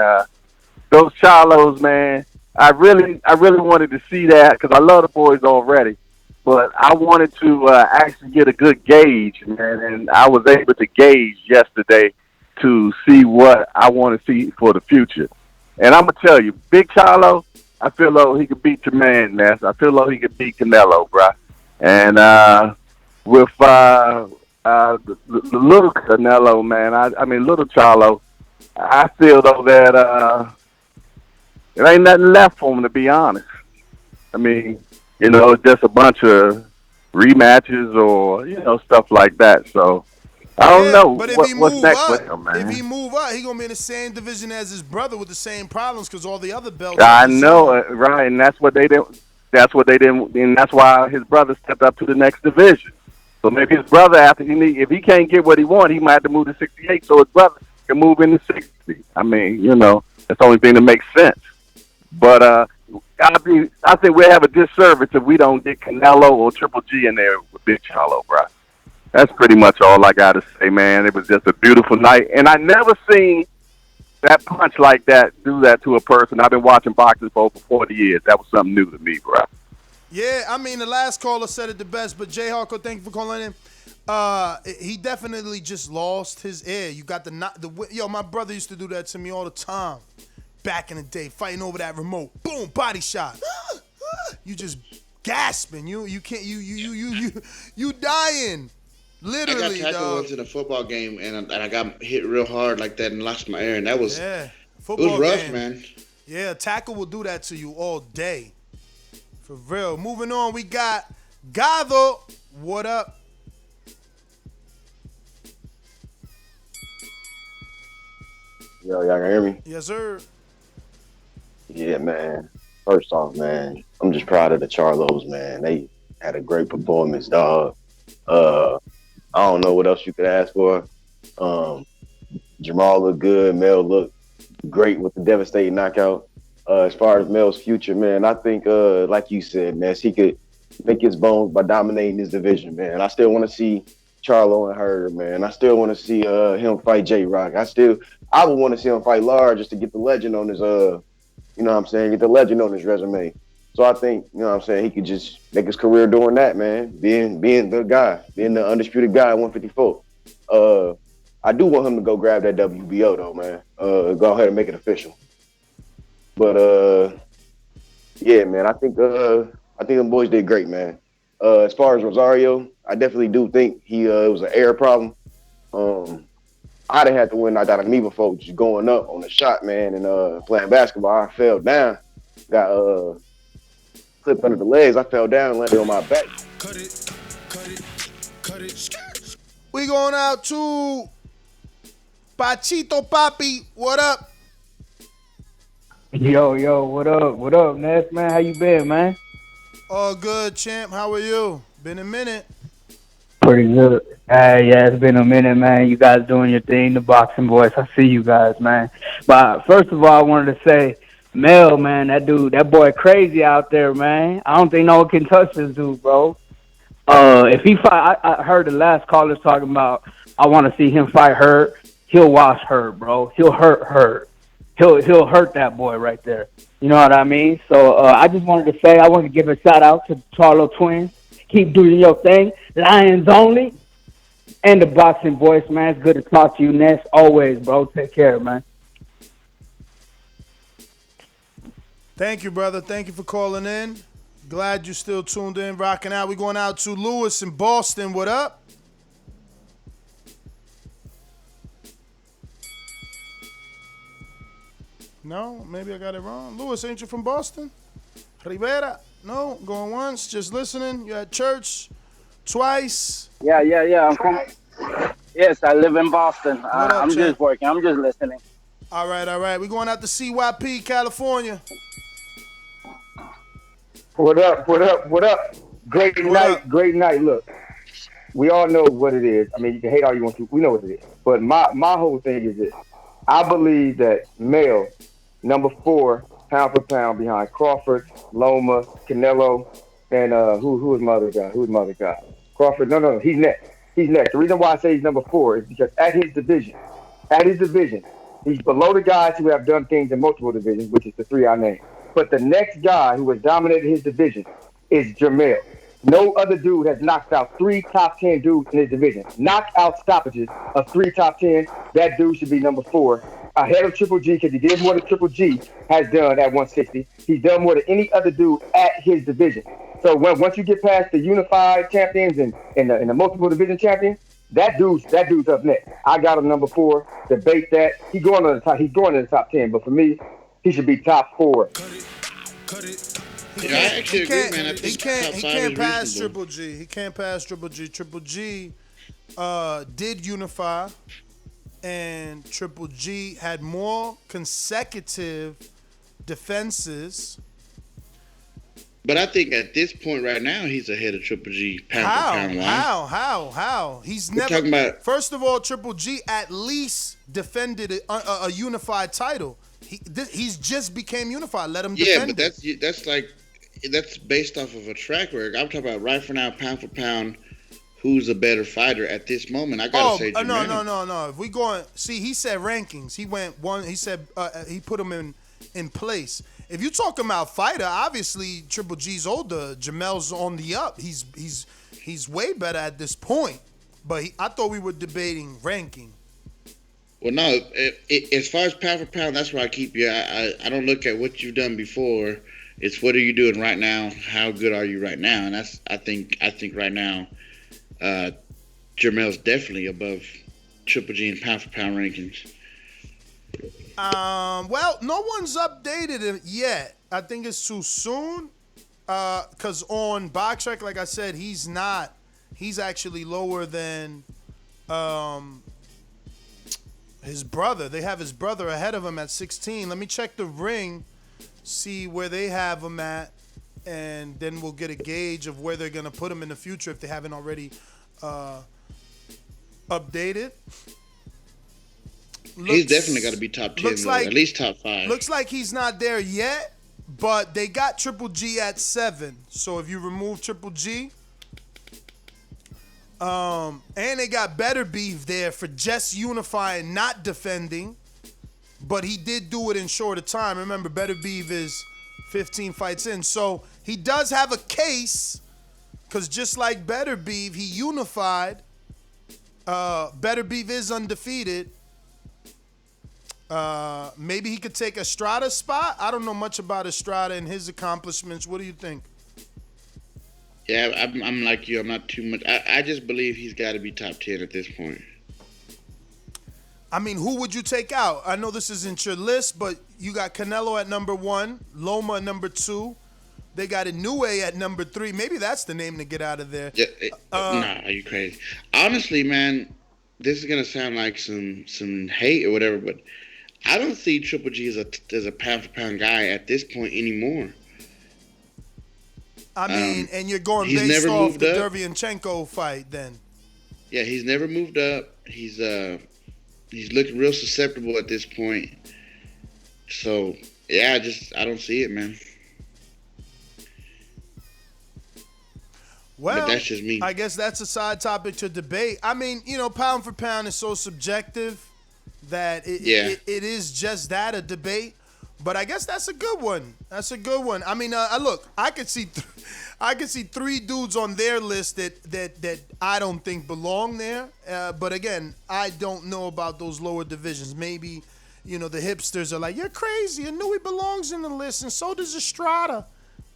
Those Charlos, man. I really wanted to see that because I love the boys already. But I wanted to actually get a good gauge, man, and I was able to gauge yesterday to see what I want to see for the future. And I'm going to tell you, Big Charlo, I feel like he could beat Jermaine Ness. I feel like he could beat Canelo, bro. And with the little Canelo, man, I mean, little Charlo, I feel, though, that there ain't nothing left for him, to be honest. I mean, you know, it's just a bunch of rematches or, stuff like that. So, I don't know what's next for him, man. If he move up, he going to be in the same division as his brother with the same problems because all the other belts. I know, right, and that's what they didn't. That's what they didn't, and that's why his brother stepped up to the next division. So maybe his brother, if he can't get what he wants, he might have to move to 68 so his brother can move into 60. I mean, that's the only thing that makes sense. But I think we have a disservice if we don't get Canelo or Triple G in there with Big Charlo, bro. That's pretty much all I got to say, man. It was just a beautiful night. And I never seen that punch like that do that to a person. I've been watching boxing for over 40 years. That was something new to me, bro. Yeah, I mean, the last caller said it the best, but Jay Harko, thank you for calling in. He definitely just lost his air. You got yo, my brother used to do that to me all the time. Back in the day, fighting over that remote. Boom, body shot. You just gasping. You can't, you dying. Literally, I got tackled once in a football game, and I got hit real hard like that and lost my air, and that was, it was rough, game. Man. Yeah, tackle will do that to you all day. For real. Moving on, we got Gado. What up? Yo, y'all can hear me? Yes, sir. Yeah, man. First off, man, I'm just proud of the Charlos, man. They had a great performance, dog. I don't know what else you could ask for. Jermall looked good. Mel looked great with the devastating knockout. As far as Mel's future, man, I think, like you said, man, he could make his bones by dominating this division, man. I still want to see Charlo and Herder, man. I still want to see him fight J-Rock. I would want to see him fight Large just to get the legend on his, get the legend on his resume. So I think, he could just make his career doing that, man, being the guy, being the undisputed guy at 154. I do want him to go grab that WBO, though, man. Go ahead and make it official. But, yeah, man, I think them boys did great, man. As far as Rosario, I definitely do think it was an air problem. I'd have had to win out of me before just going up on the shot, man, and playing basketball. I fell down, got clipped under the legs. I fell down and landed on my back. Cut it. We going out to Pachito Papi. What up? Yo, what up, Ness, man? How you been, man? All good, champ. How are you? Been a minute. Pretty good. Yeah, it's been a minute, man. You guys doing your thing, the Boxing Voice. I see you guys, man. But first of all, I wanted to say, Mel, man, that boy crazy out there, man. I don't think no one can touch this dude, bro. If he fight, I heard the last callers talking about, I want to see him fight Hurt. He'll wash Hurt, bro. He'll hurt Hurt. he'll hurt that boy right there. You know what I mean? So I just wanted to say I want to give a shout out to the Charlo Twins. Keep doing your thing. Lions only. And the boxing voice, man. It's good to talk to you, Ness. Always, bro. Take care, man. Thank you, brother. Thank you for calling in. Glad you still tuned in, rocking out. We're going out to Lewis in Boston. What up? No, maybe I got it wrong. Lewis, ain't you from Boston? Rivera? No, going once, just listening. You at church twice. Yeah. I'm from. Yes, I live in Boston. I'm champ? just working. I'm just listening. All right. We're going out to CYP, California. What up? Great night. Look, we all know what it is. I mean, you can hate all you want to. We know what it is. But my whole thing is this. I believe that Mel, number 4, pound for pound behind Crawford, Loma, Canelo, and who is my other guy? Crawford. No, he's next. The reason why I say he's number 4 is because at his division, he's below the guys who have done things in multiple divisions, which is the 3 I named. But the next guy who has dominated his division is Jermell. No other dude has knocked out 3 top 10 dudes in his division. Knockout stoppages of 3 top 10. That dude should be number 4, ahead of Triple G, because he did more than Triple G has done at 160. He's done more than any other dude at his division. So once you get past the unified champions and the multiple division champions, that dude's up next. I got him number 4. Debate that. He's going to the top 10, but for me, he should be top 4. Yeah, I actually agree, man. I think He can't pass reasonable. Triple G. He can't pass Triple G. Triple G did unify, and Triple G had more consecutive defenses. But I think at this point right now, he's ahead of Triple G pound for pound wise. How? He's We're never. talking about- First of all, Triple G at least defended a unified title. He's just became unified. Let him defend. Yeah, but that's based off of a track record. I'm talking about right for now, pound for pound. Who's a better fighter at this moment? I gotta say Jermell. No. If we going, see, he said rankings. He went one. He said he put him in place. If you talking about fighter, obviously Triple G's older. Jermell's on the up. He's way better at this point. But I thought we were debating ranking. Well, no. As far as pound for pound, that's where I keep you. I don't look at what you've done before. It's what are you doing right now? How good are you right now? And that's I think right now, Jermell's definitely above Triple G in pound for pound rankings. Well, no one's updated it yet. I think it's too soon. Cause on BoxRec, like I said, he's not. He's actually lower than his brother. They have his brother ahead of him at 16. Let me check the ring, see where they have him at, and then we'll get a gauge of where they're gonna put him in the future if they haven't already updated. He's definitely got to be top 10, though, at least top 5. Looks like he's not there yet, but they got Triple G at 7. So if you remove Triple G, and they got Better Beef there for just unifying, not defending, but he did do it in shorter time. Remember, Better Beef is 15 fights in, so he does have a case, because just like Better Beef, he unified. Better Beef is undefeated. Maybe he could take Estrada's spot. I don't know much about Estrada and his accomplishments. What do you think? Yeah, I'm like you. I'm not too much. I just believe he's got to be top 10 at this point. I mean, who would you take out? I know this isn't your list, but you got Canelo at number 1, Loma at number 2. They got Inoue at number 3. Maybe that's the name to get out of there. Yeah, nah, are you crazy? Honestly, man, this is gonna sound like some hate or whatever, but I don't see Triple G as a pound for pound guy at this point anymore. I mean, and you're going based off the Derevyanchenko fight, then. Yeah, he's never moved up. He's looking real susceptible at this point. So yeah, I don't see it, man. Well, but that's just me. I guess that's a side topic to debate. I mean, pound for pound is so subjective that it is just that, a debate. But I guess that's a good one. That's a good one. I mean, look, I could see 3 dudes on their list that I don't think belong there. But again, I don't know about those lower divisions. Maybe, the hipsters are like, you're crazy. I knew he belongs in the list, and so does Estrada.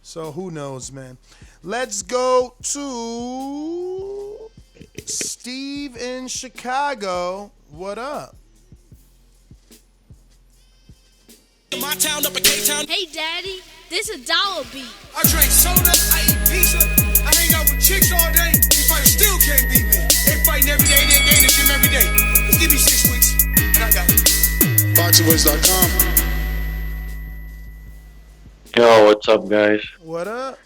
So who knows, man? Let's go to Steve in Chicago. What up? My town up in K-Town. Hey, Daddy, this a dollar beat. I drink soda, I eat pizza, I hang out with chicks all day. You fight still can't beat me. They fighting every day, they in the gym every day. Just give me 6 weeks, and I got it. BoxingVoice.com. Yo, what's up, guys? What up?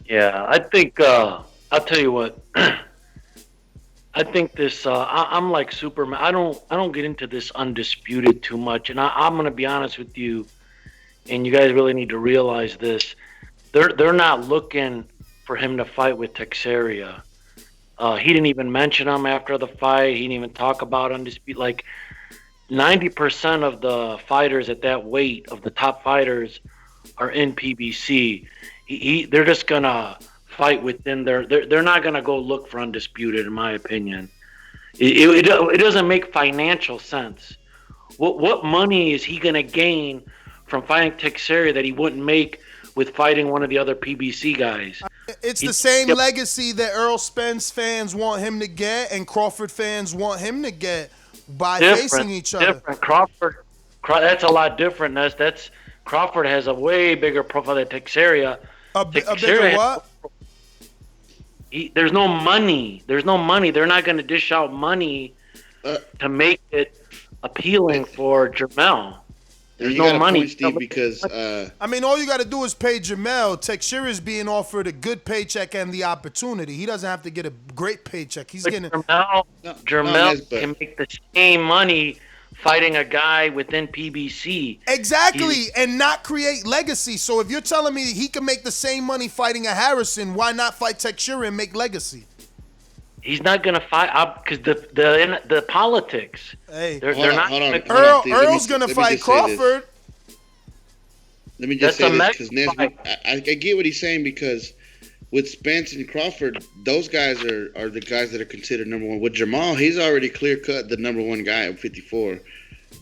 Yeah, I think, I'll tell you what. I think this, I'm like Superman. I don't get into this Undisputed too much. And I'm going to be honest with you, and you guys really need to realize this. They're not looking for him to fight with Teixeira. He didn't even mention him after the fight. He didn't even talk about Undisputed. Like, 90% of the fighters at that weight, of the top fighters, are in PBC. They're just going to fight within they're not going to go look for Undisputed, in my opinion. It doesn't make financial sense. What money is he going to gain from fighting Teixeira that he wouldn't make with fighting one of the other PBC guys? It's the same legacy that Errol Spence fans want him to get and Crawford fans want him to get by facing each other. Different. Crawford, that's a lot different. That's Crawford has a way bigger profile than Teixeira. A bigger what? There's no money. They're not going to dish out money to make it appealing for Jermell. There's no money. Point, Steve, because I mean, all you got to do is pay Jermell. Teixeira is being offered a good paycheck and the opportunity. He doesn't have to get a great paycheck. He's getting Jermell can make the same money fighting a guy within PBC. Exactly, and not create legacy. So if you're telling me he can make the same money fighting a Harrison, why not fight Teixeira and make legacy? He's not going to fight because the politics. Hey, they're not. Earl's going to fight Crawford. Let me just say this, because I get what he's saying, because with Spence and Crawford, those guys are the guys that are considered number one. With Jermall, he's already clear-cut the number one guy at 54.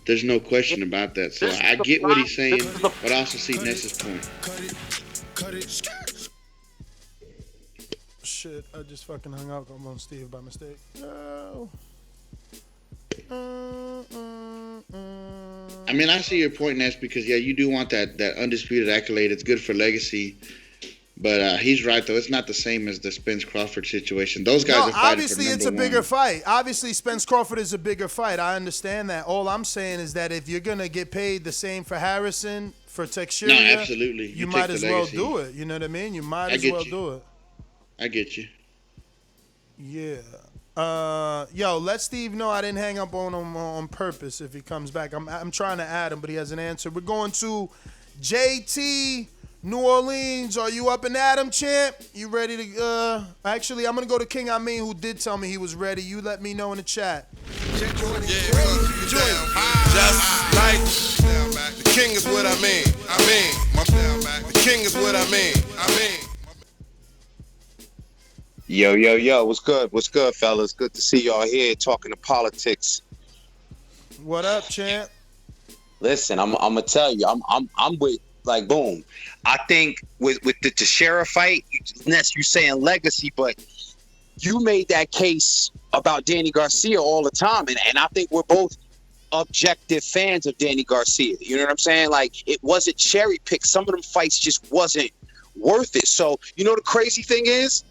There's no question about that. So I get what he's saying, but I also see Ness's point. Shit, I just fucking hung up on Steve by mistake. I mean, I see your point, Ness, because, yeah, you do want that Undisputed accolade. It's good for legacy. But he's right, though. It's not the same as the Spence Crawford situation. Those guys are fighting obviously for it's a bigger fight. Obviously, Spence Crawford is a bigger fight. I understand that. All I'm saying is that if you're going to get paid the same for Harrison, for Teixeira, no, absolutely. You might as well do it. You know what I mean? You might as well do it. I get you. Yeah. Yo, let Steve know I didn't hang up on him on purpose if he comes back. I'm trying to add him, but he hasn't answered. We're going to JT, New Orleans. Are you up and at him, champ? You ready to actually, I'm going to go to King Amin, who did tell me he was ready. You let me know in the chat. Just like the king is what I mean. The king is what I mean. Yo, what's good? What's good, fellas? Good to see y'all here talking to politics. What up, champ? Listen, I'm gonna tell you, I'm with, like, boom. I think with the Teixeira fight, Ness, you saying legacy, but you made that case about Danny Garcia all the time, and I think we're both objective fans of Danny Garcia. You know what I'm saying? Like, it wasn't cherry picked. Some of them fights just wasn't worth it. So, you know, the crazy thing is,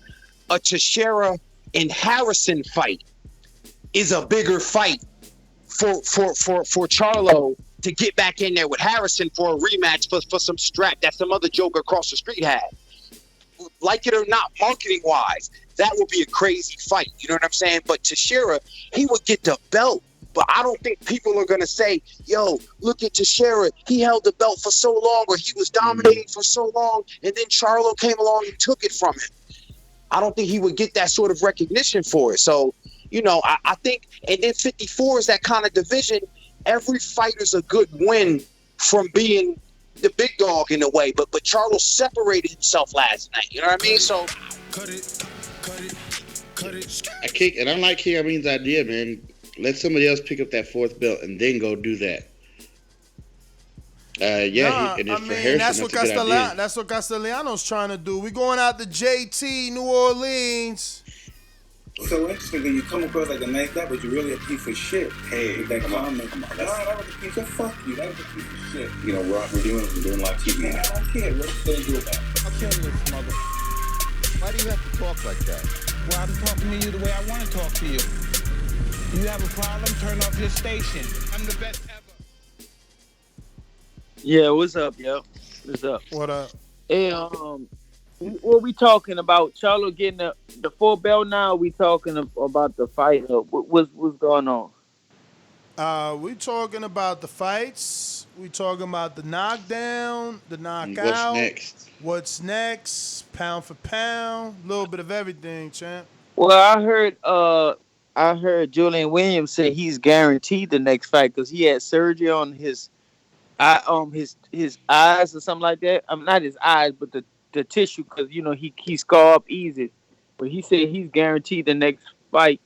a Teixeira and Harrison fight is a bigger fight for Charlo to get back in there with Harrison for a rematch for some strap that some other joker across the street had. Like it or not, marketing wise, that would be a crazy fight. You know what I'm saying? But Teixeira, he would get the belt. But I don't think people are going to say, yo, look at Teixeira. He held the belt for so long, or he was dominating for so long, and then Charlo came along and took it from him. I don't think he would get that sort of recognition for it. So I think, and then 54 is that kind of division. Every fighter's a good win from being the big dog in a way, but Charlo separated himself last night. You know what I mean? So I don't like King Amin's idea, man. Let somebody else pick up that fourth belt and then go do that. That's what Castellanos trying to do. We going out to JT, New Orleans. So interesting that you come across like a nice guy, but you're really a piece of shit. Hey, with that comment. No, that was a piece of fuck you. That was a piece of shit. You know, we're doing like TV. Man, I don't care. What you gonna do about it? I'm killing this mother. Why do you have to talk like that? Well, I'm talking to you the way I want to talk to you. You have a problem? Turn off your station. I'm the best ever. Yeah, what's up, yo? What's up? What up? Hey, what we talking about? Charlo getting the full belt now? We talking about the fight? What's going on? We talking about the fights. We talking about the knockdown, the knockout. What's next? What's next? Pound for pound. A little bit of everything, champ. Well, I heard Julian Williams say he's guaranteed the next fight because he had surgery on his eyes or something like that. Not his eyes, but the tissue, because he scar up easy. But he said he's guaranteed the next fight,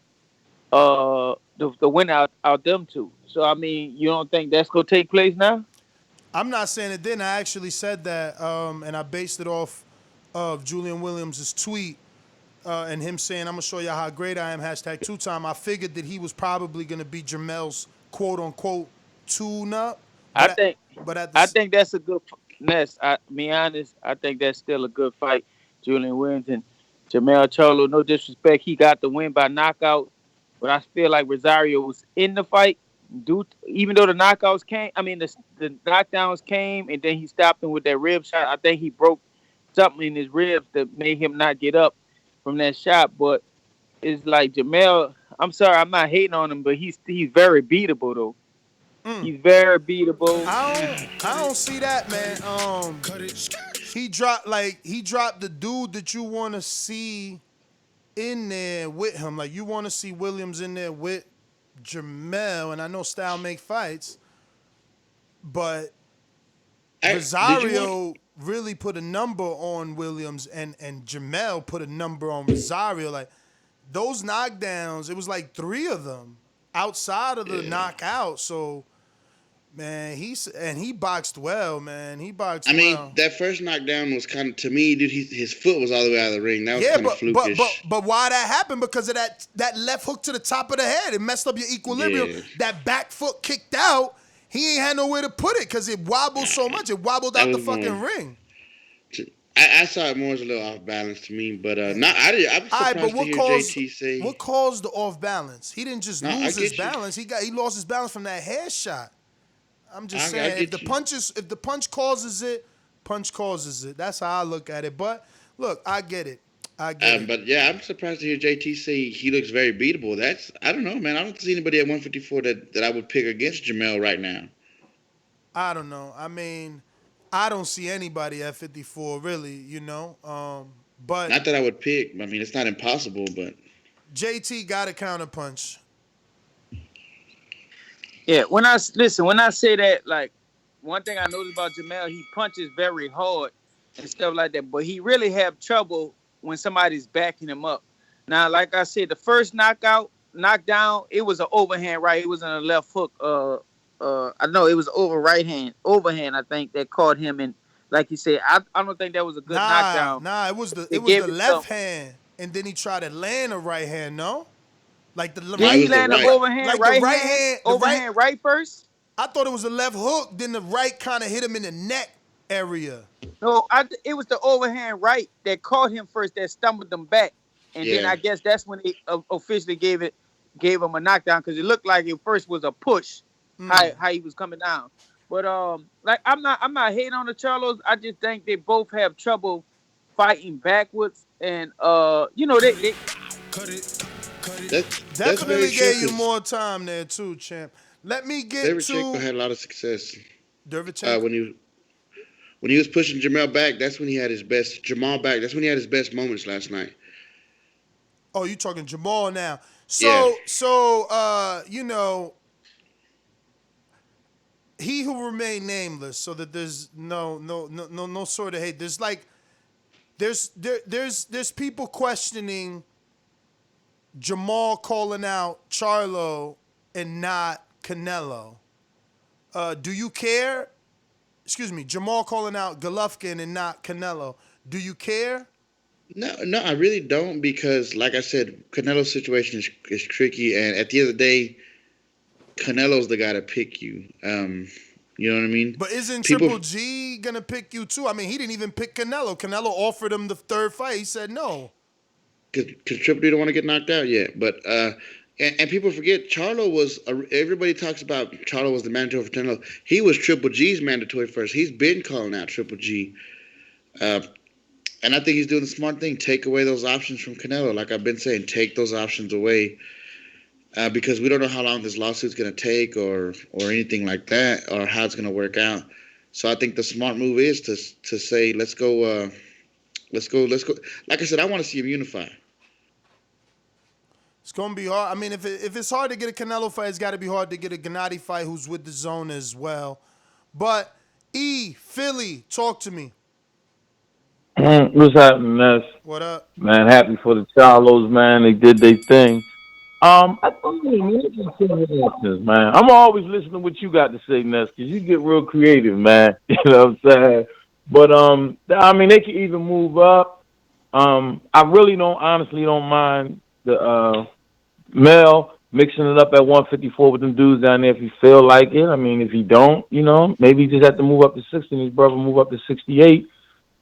the win out them two. So I mean, you don't think that's gonna take place now? I'm not saying it didn't. I actually said that, and I based it off of Julian Williams' tweet and him saying, "I'm gonna show y'all how great I am." #2time. I figured that he was probably gonna be Jermell's quote unquote tune-up. I think that's a good. Ness, be honest, I think that's still a good fight. Julian Williams and Jermell Charlo. No disrespect, he got the win by knockout, but I feel like Rosario was in the fight. Even though the knockouts came, the knockdowns came, and then he stopped him with that rib shot. I think he broke something in his ribs that made him not get up from that shot. But it's like Jermell. I'm sorry, I'm not hating on him, but he's very beatable though. He's very beatable. I don't see that, man. He dropped the dude that you want to see in there with him. Like, you want to see Williams in there with Jermell, and I know style make fights, but Rosario really put a number on Williams, and Jermell put a number on Rosario. Like, those knockdowns, it was like 3 of them outside of the knockout. So, man, he boxed well, man. That first knockdown was kind of, to me, dude, his foot was all the way out of the ring. That was kind of flukish. But why that happened? Because of that left hook to the top of the head. It messed up your equilibrium. Yeah. That back foot kicked out. He ain't had nowhere to put it because it wobbled so much. It wobbled out the fucking ring. I saw it more as a little off balance to me, but I'm surprised to hear JT say. What caused the off balance? He didn't just lose his balance. He lost his balance from that head shot. I'm just saying, if the punch causes it, punch causes it. That's how I look at it. But look, I get it. But yeah, I'm surprised to hear JT say he looks very beatable. I don't know, man. I don't see anybody at 154 that I would pick against Jermell right now. I don't know. I don't see anybody at 54 really, but not that I would pick. It's not impossible, but JT got a counter punch. Yeah, when I say that, like, one thing I noticed about Jermell, he punches very hard and stuff like that, but he really have trouble when somebody's backing him up. Now, like I said, the first knockdown, it was an overhand right. It wasn't a left hook. I know it was overhand, I think, that caught him. And like you said, I don't think that was a good knockdown. It was the left hand, and then he tried to land a right hand, no? Like he landed the overhand, like right hand, overhand right first. I thought it was a left hook. Then the right kind of hit him in the neck area. No, it was the overhand right that caught him first, that stumbled him back, and then I guess that's when they officially gave him a knockdown, because it looked like it first was a push, how he was coming down. But like I'm not hating on the Charlos. I just think they both have trouble fighting backwards, and they. Definitely gave you more time there too, champ. Let me get Derevyanchenko had a lot of success. Derevyanchenko, when he was pushing Jermell back, that's when he had his best. Jermall back, that's when he had his best moments last night. Oh, you talking Jermall now? You know, he who remain nameless, so that there's no sort of hate. There's like, there's people questioning Jermall calling out Charlo and not Canelo. Do you care? Excuse me, Jermall calling out Golovkin and not Canelo. Do you care? No, I really don't, because, like I said, Canelo's situation is tricky, and at the end of the day, Canelo's the guy to pick you. You know what I mean? But isn't Triple G gonna pick you too? I mean, he didn't even pick Canelo. Canelo offered him the third fight. He said no. Because Triple G don't want to get knocked out yet. But and people forget, Charlo was everybody talks about Charlo was the mandatory for Canelo. He was Triple G's mandatory first. He's been calling out Triple G. And I think he's doing the smart thing. Take away those options from Canelo. Like I've been saying, take those options away. Because we don't know how long this lawsuit's going to take or anything like that, or how it's going to work out. So I think the smart move is to say, let's go. Like I said, I want to see him unify. It's going to be hard. I mean, if it's hard to get a Canelo fight, it's got to be hard to get a Gennady fight who's with Dazn as well. But, Philly, talk to me. What's happening, Ness? What up? Man, happy for the Charlos, man. They did their thing. I don't know, man. I'm always listening to what you got to say, Ness, because you get real creative, man. You know what I'm saying? But, I mean, they can even move up. I really honestly don't mind the Mel mixing it up at 154 with them dudes down there if you feel like it. I mean, if you don't, you know, maybe you just have to move up to 60 and his brother move up to 68.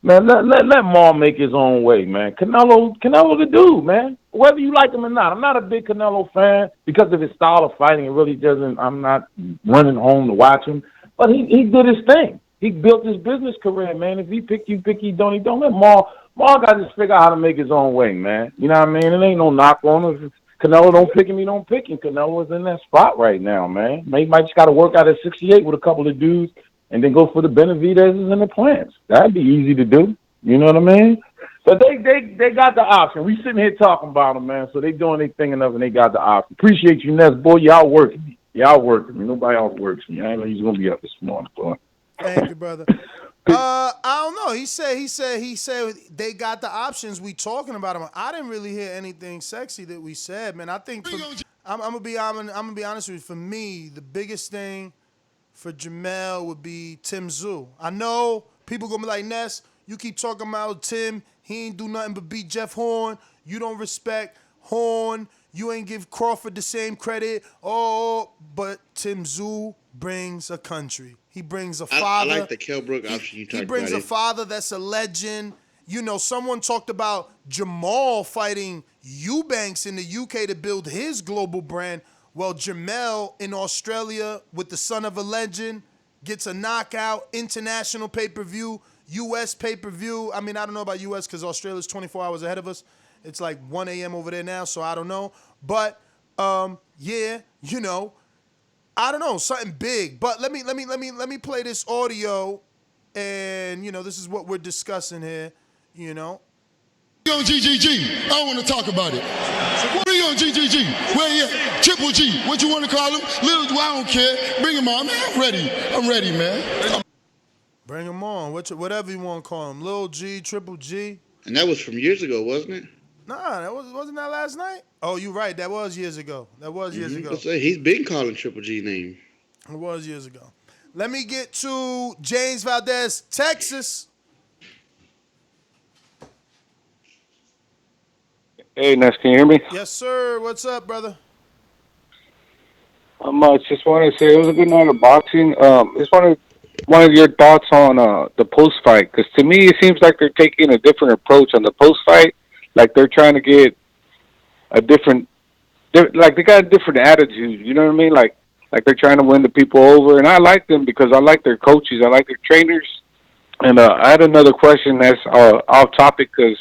Man, let Maul make his own way, man. Canelo the dude, man. Whether you like him or not. I'm not a big Canelo fan because of his style of fighting. It really doesn't. I'm not running home to watch him. But he did his thing. He built his business career, man. If he pick you, he don't. He don't. Let Maul got to just figure out how to make his own way, man. You know what I mean? It ain't no knock on him. If Canelo don't pick him, he don't pick him. Canelo's in that spot right now, man. He might just got to work out at 68 with a couple of dudes and then go for the Benavidez's and the Plants. That'd be easy to do. You know what I mean? But they got the option. We sitting here talking about them, man. So they doing their thing enough, and they got the option. Appreciate you, Ness. Boy, y'all working me. Nobody else works me. I know he's gonna be up this morning, boy. Thank you, brother. I don't know. He said they got the options. We talking about them. I didn't really hear anything sexy that we said, man. I think I'm gonna be honest with you. For me, the biggest thing for Jermell would be Tim Tszyu. I know people gonna be like, Ness, you keep talking about Tim. He ain't do nothing but beat Jeff Horn. You don't respect Horn. You ain't give Crawford the same credit. Oh, but Tim Tszyu brings a country. He brings a father. I like the Kell Brook option you talked about. He brings a father that's a legend. You know, someone talked about Jermall fighting Eubanks in the UK to build his global brand. Well, Jermell in Australia with the son of a legend gets a knockout, international pay-per-view, U.S. pay-per-view. I mean, I don't know about U.S. because Australia's 24 hours ahead of us. It's like 1 a.m. over there now, so I don't know. But, yeah, you know, I don't know, something big. But let me play this audio, and, you know, this is what we're discussing here, you know. On GGG, I don't want to talk about it. We on GGG, where you at? Triple G, what you want to call him? Little, I don't care. Bring him on, man. I'm ready, man. Bring him on, whatever you want to call him. Lil G, Triple G. And that was from years ago, wasn't it? Nah, wasn't that last night? Oh, you're right. That was years ago. He's been calling Triple G name. It was years ago. Let me get to James Valdez, Texas. Hey, Ness, can you hear me? Yes, sir. What's up, brother? Just wanted to say it was a good night of boxing. Just wanted your thoughts on the post-fight, because to me it seems like they're taking a different approach on the post-fight. Like they're trying to get a different, like they got a different attitude. You know what I mean? Like they're trying to win the people over, and I like them because I like their coaches, I like their trainers. And I had another question that's off topic, because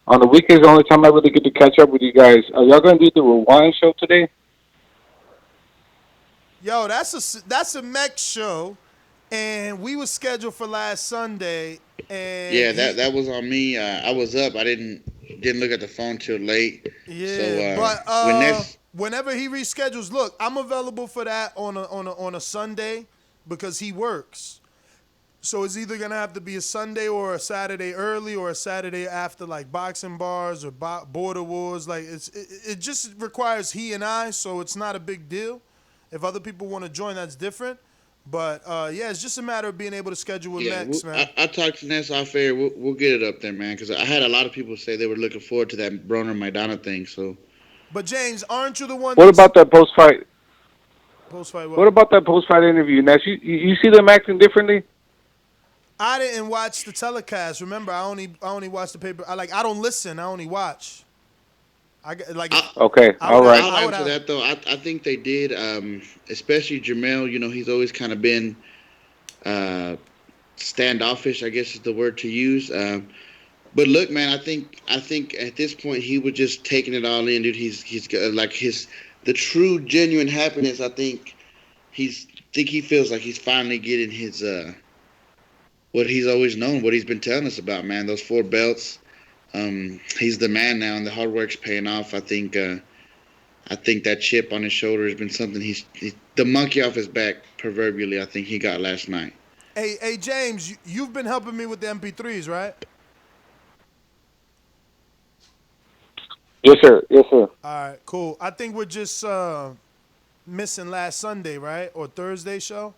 on the weekends, the only time I really get to catch up with you guys. Are y'all going to do the Rewind show today? Yo, that's a mech show, and we was scheduled for last Sunday. And yeah, that was on me. I was up. I didn't look at the phone till late. Yeah, so, but whenever he reschedules, look, I'm available for that on a Sunday because he works. So it's either gonna have to be a Sunday or a Saturday early or a Saturday after, like boxing bars or border wars. Like it just requires he and I, so it's not a big deal. If other people want to join, that's different. But yeah, it's just a matter of being able to schedule with Mex, man. I talked to Ness off air. We'll get it up there, man. Because I had a lot of people say they were looking forward to that Broner Maidana thing. So. But James, aren't you the one? What about that post fight? Post fight. What about that post fight interview, Ness? You see them acting differently? I didn't watch the telecast. Remember, I only watch the paper. I don't listen. I only watch. Okay, all right. I'll answer that though. I think they did, especially Jermell. You know, he's always kind of been standoffish, I guess is the word to use. But look, man, I think at this point he was just taking it all in, dude. He's got like the true genuine happiness. I think he feels like he's finally getting his what he's always known, what he's been telling us about, man. Those 4 belts. He's the man now, and the hard work's paying off. I think that chip on his shoulder has been something he's the monkey off his back, proverbially. I think he got last night. Hey James, you've been helping me with the MP3s, right? Yes, sir. Yes, sir. All right, cool. I think we're just missing last Sunday, right, or Thursday show.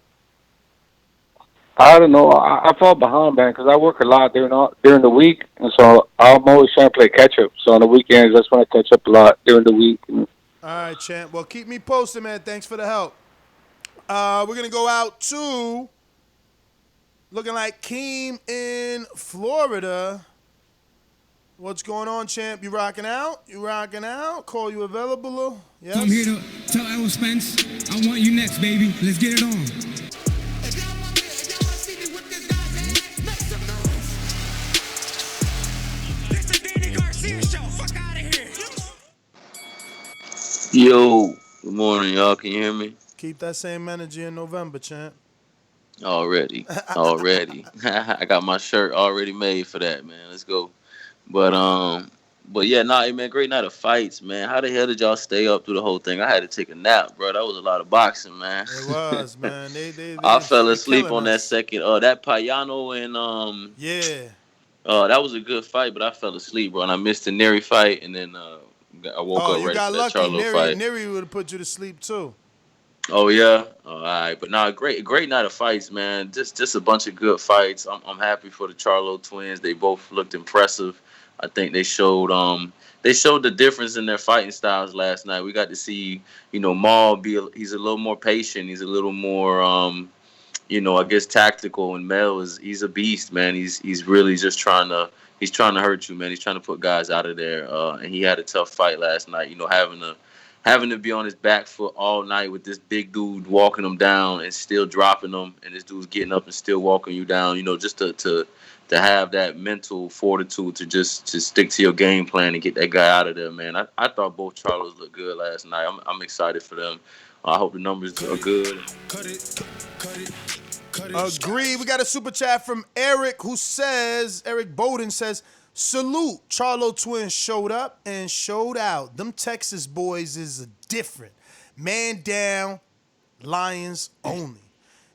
I don't know. I fall behind, man, because I work a lot during the week, and so I'm always trying to play catch up. So on the weekends, that's when I catch up a lot during the week. All right, champ. Well, keep me posted, man. Thanks for the help. We're gonna go out to looking like Keem in Florida. What's going on, champ? You rocking out? You rocking out? Call you available? Yes. I'm here to tell Errol Spence, I want you next, baby. Let's get it on. Yo, good morning, y'all. Can you hear me? Keep that same energy in November, champ. Already. I got my shirt already made for that, man. Let's go. But yeah, man, great night of fights, man. How the hell did y'all stay up through the whole thing? I had to take a nap, bro. That was a lot of boxing, man. It was, man. They I fell asleep on that second. That Payano and yeah. That was a good fight, but I fell asleep, bro, and I missed the Neri fight, and then I woke up ready for that Charlo fight. Neri would have put you to sleep too. Oh yeah, all right, but great night of fights, man. Just a bunch of good fights. I'm happy for the Charlo Twins. They both looked impressive. I think they showed the difference in their fighting styles last night. We got to see, Maul he's a little more patient. He's a little more I guess tactical, and Mel he's a beast, man. He's really just trying to hurt you, man. He's trying to put guys out of there. And he had a tough fight last night, having to be on his back foot all night with this big dude walking him down and still dropping him, and this dude's getting up and still walking you down, just to have that mental fortitude to stick to your game plan and get that guy out of there, man. I thought both Charlos looked good last night. I'm excited for them. I hope the numbers are good. Agree. We got a super chat from Eric Eric Bowden says, salute, Charlo Twins showed up and showed out. Them Texas boys is different. Man down, Lions only.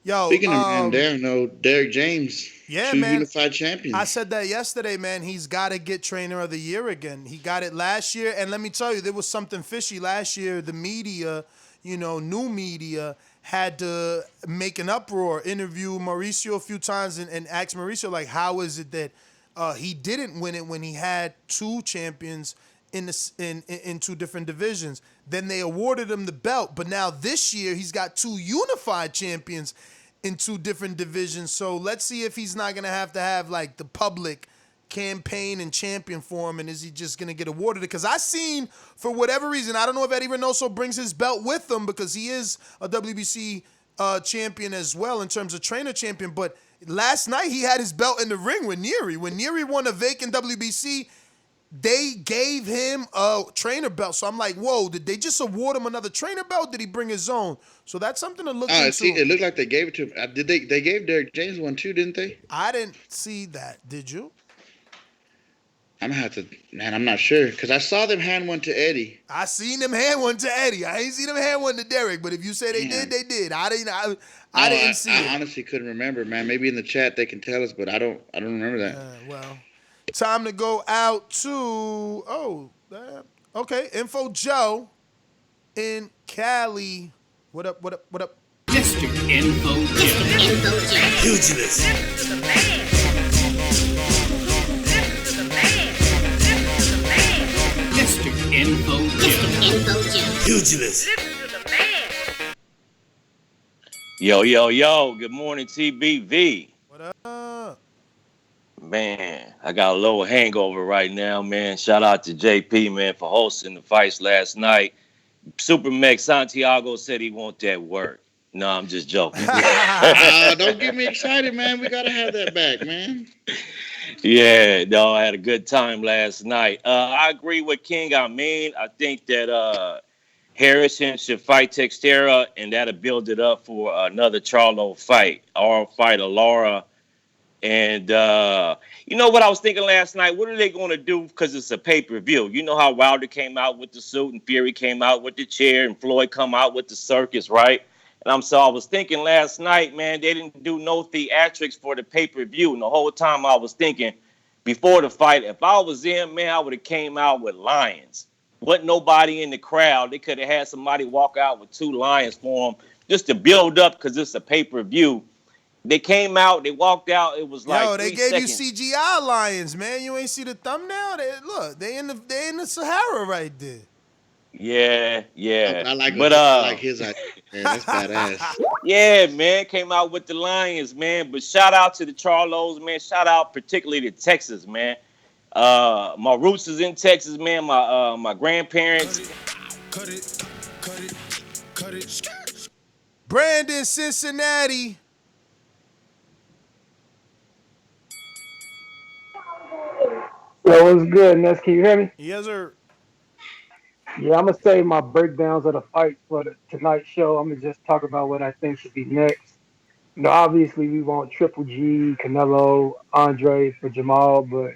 Yo, speaking of man down, though, Derek James, yeah, 2 man. unified champions. I said that yesterday, man. He's got to get Trainer of the Year again. He got it last year, and let me tell you, there was something fishy last year. The media, new media, had to make an uproar, interview Mauricio a few times and ask Mauricio, like, how is it that he didn't win it when he had 2 champions in 2 different divisions? Then they awarded him the belt, but now this year he's got 2 unified champions in 2 different divisions. So let's see if he's not gonna have to have like the public campaign and champion for him, and is he just gonna get awarded it? Because I seen, for whatever reason, I don't know if Eddie Reynoso brings his belt with him because he is a WBC champion as well in terms of trainer champion, but last night he had his belt in the ring with Neri. When Neri won a vacant WBC, they gave him a trainer belt. So I'm like, whoa, did they just award him another trainer belt? Did he bring his own? So that's something to look into. See, it looked like they gave it to him. Did they gave Derek James one too, didn't they? I didn't see that. Did you? I'm gonna have to, man. I'm not sure because I saw them hand one to Eddie. I seen them hand one to Eddie. I ain't seen them hand one to Derek. But if you say they Damn. did, they did. I didn't. I No, didn't see I it. honestly couldn't remember, man. Maybe in the chat they can tell us, but I don't remember that. Well, time to go out to okay. Info Joe in Cali. What up? What up? What up? Mr. Info Joe. Pugilist. Mr. Info Joe. Pugilist. Yo. Good morning, TBV. What up? Man, I got a little hangover right now, man. Shout out to JP, man, for hosting the fights last night. Super Mex Santiago said he want that work. No, I'm just joking. Don't get me excited, man. We gotta have that back, man. Yeah, no, I had a good time last night. I agree with King. I think that Harrison should fight Textera, and that'll build it up for another Charlo fight, or fight a Laura. And you know what I was thinking last night? What are they going to do? Because it's a pay-per-view. You know how Wilder came out with the suit and Fury came out with the chair and Floyd come out with the circus, right? And I was thinking last night, man, they didn't do no theatrics for the pay-per-view. And the whole time I was thinking before the fight, if I was in, man, I would have came out with lions. Wasn't nobody in the crowd. They could have had somebody walk out with 2 lions for them just to build up because it's a pay-per-view. They came out, they walked out. It was like they 3 gave seconds. you CGI lions, man. You ain't see the thumbnail? They in the Sahara right there. Yeah. I like his idea, man. That's badass. Yeah, man, came out with the Lions, man. But shout out to the Charlos, man. Shout out particularly to Texas, man. My roots is in Texas, man. My grandparents. Cut it. Brandon, Cincinnati. Yo, what's good, Ness? Can you hear me? Yes, sir. Yeah, I'm gonna save my breakdowns of the fights for tonight's show. I'm gonna just talk about what I think should be next. Obviously we want Triple G, Canelo, Andre for Jamal, but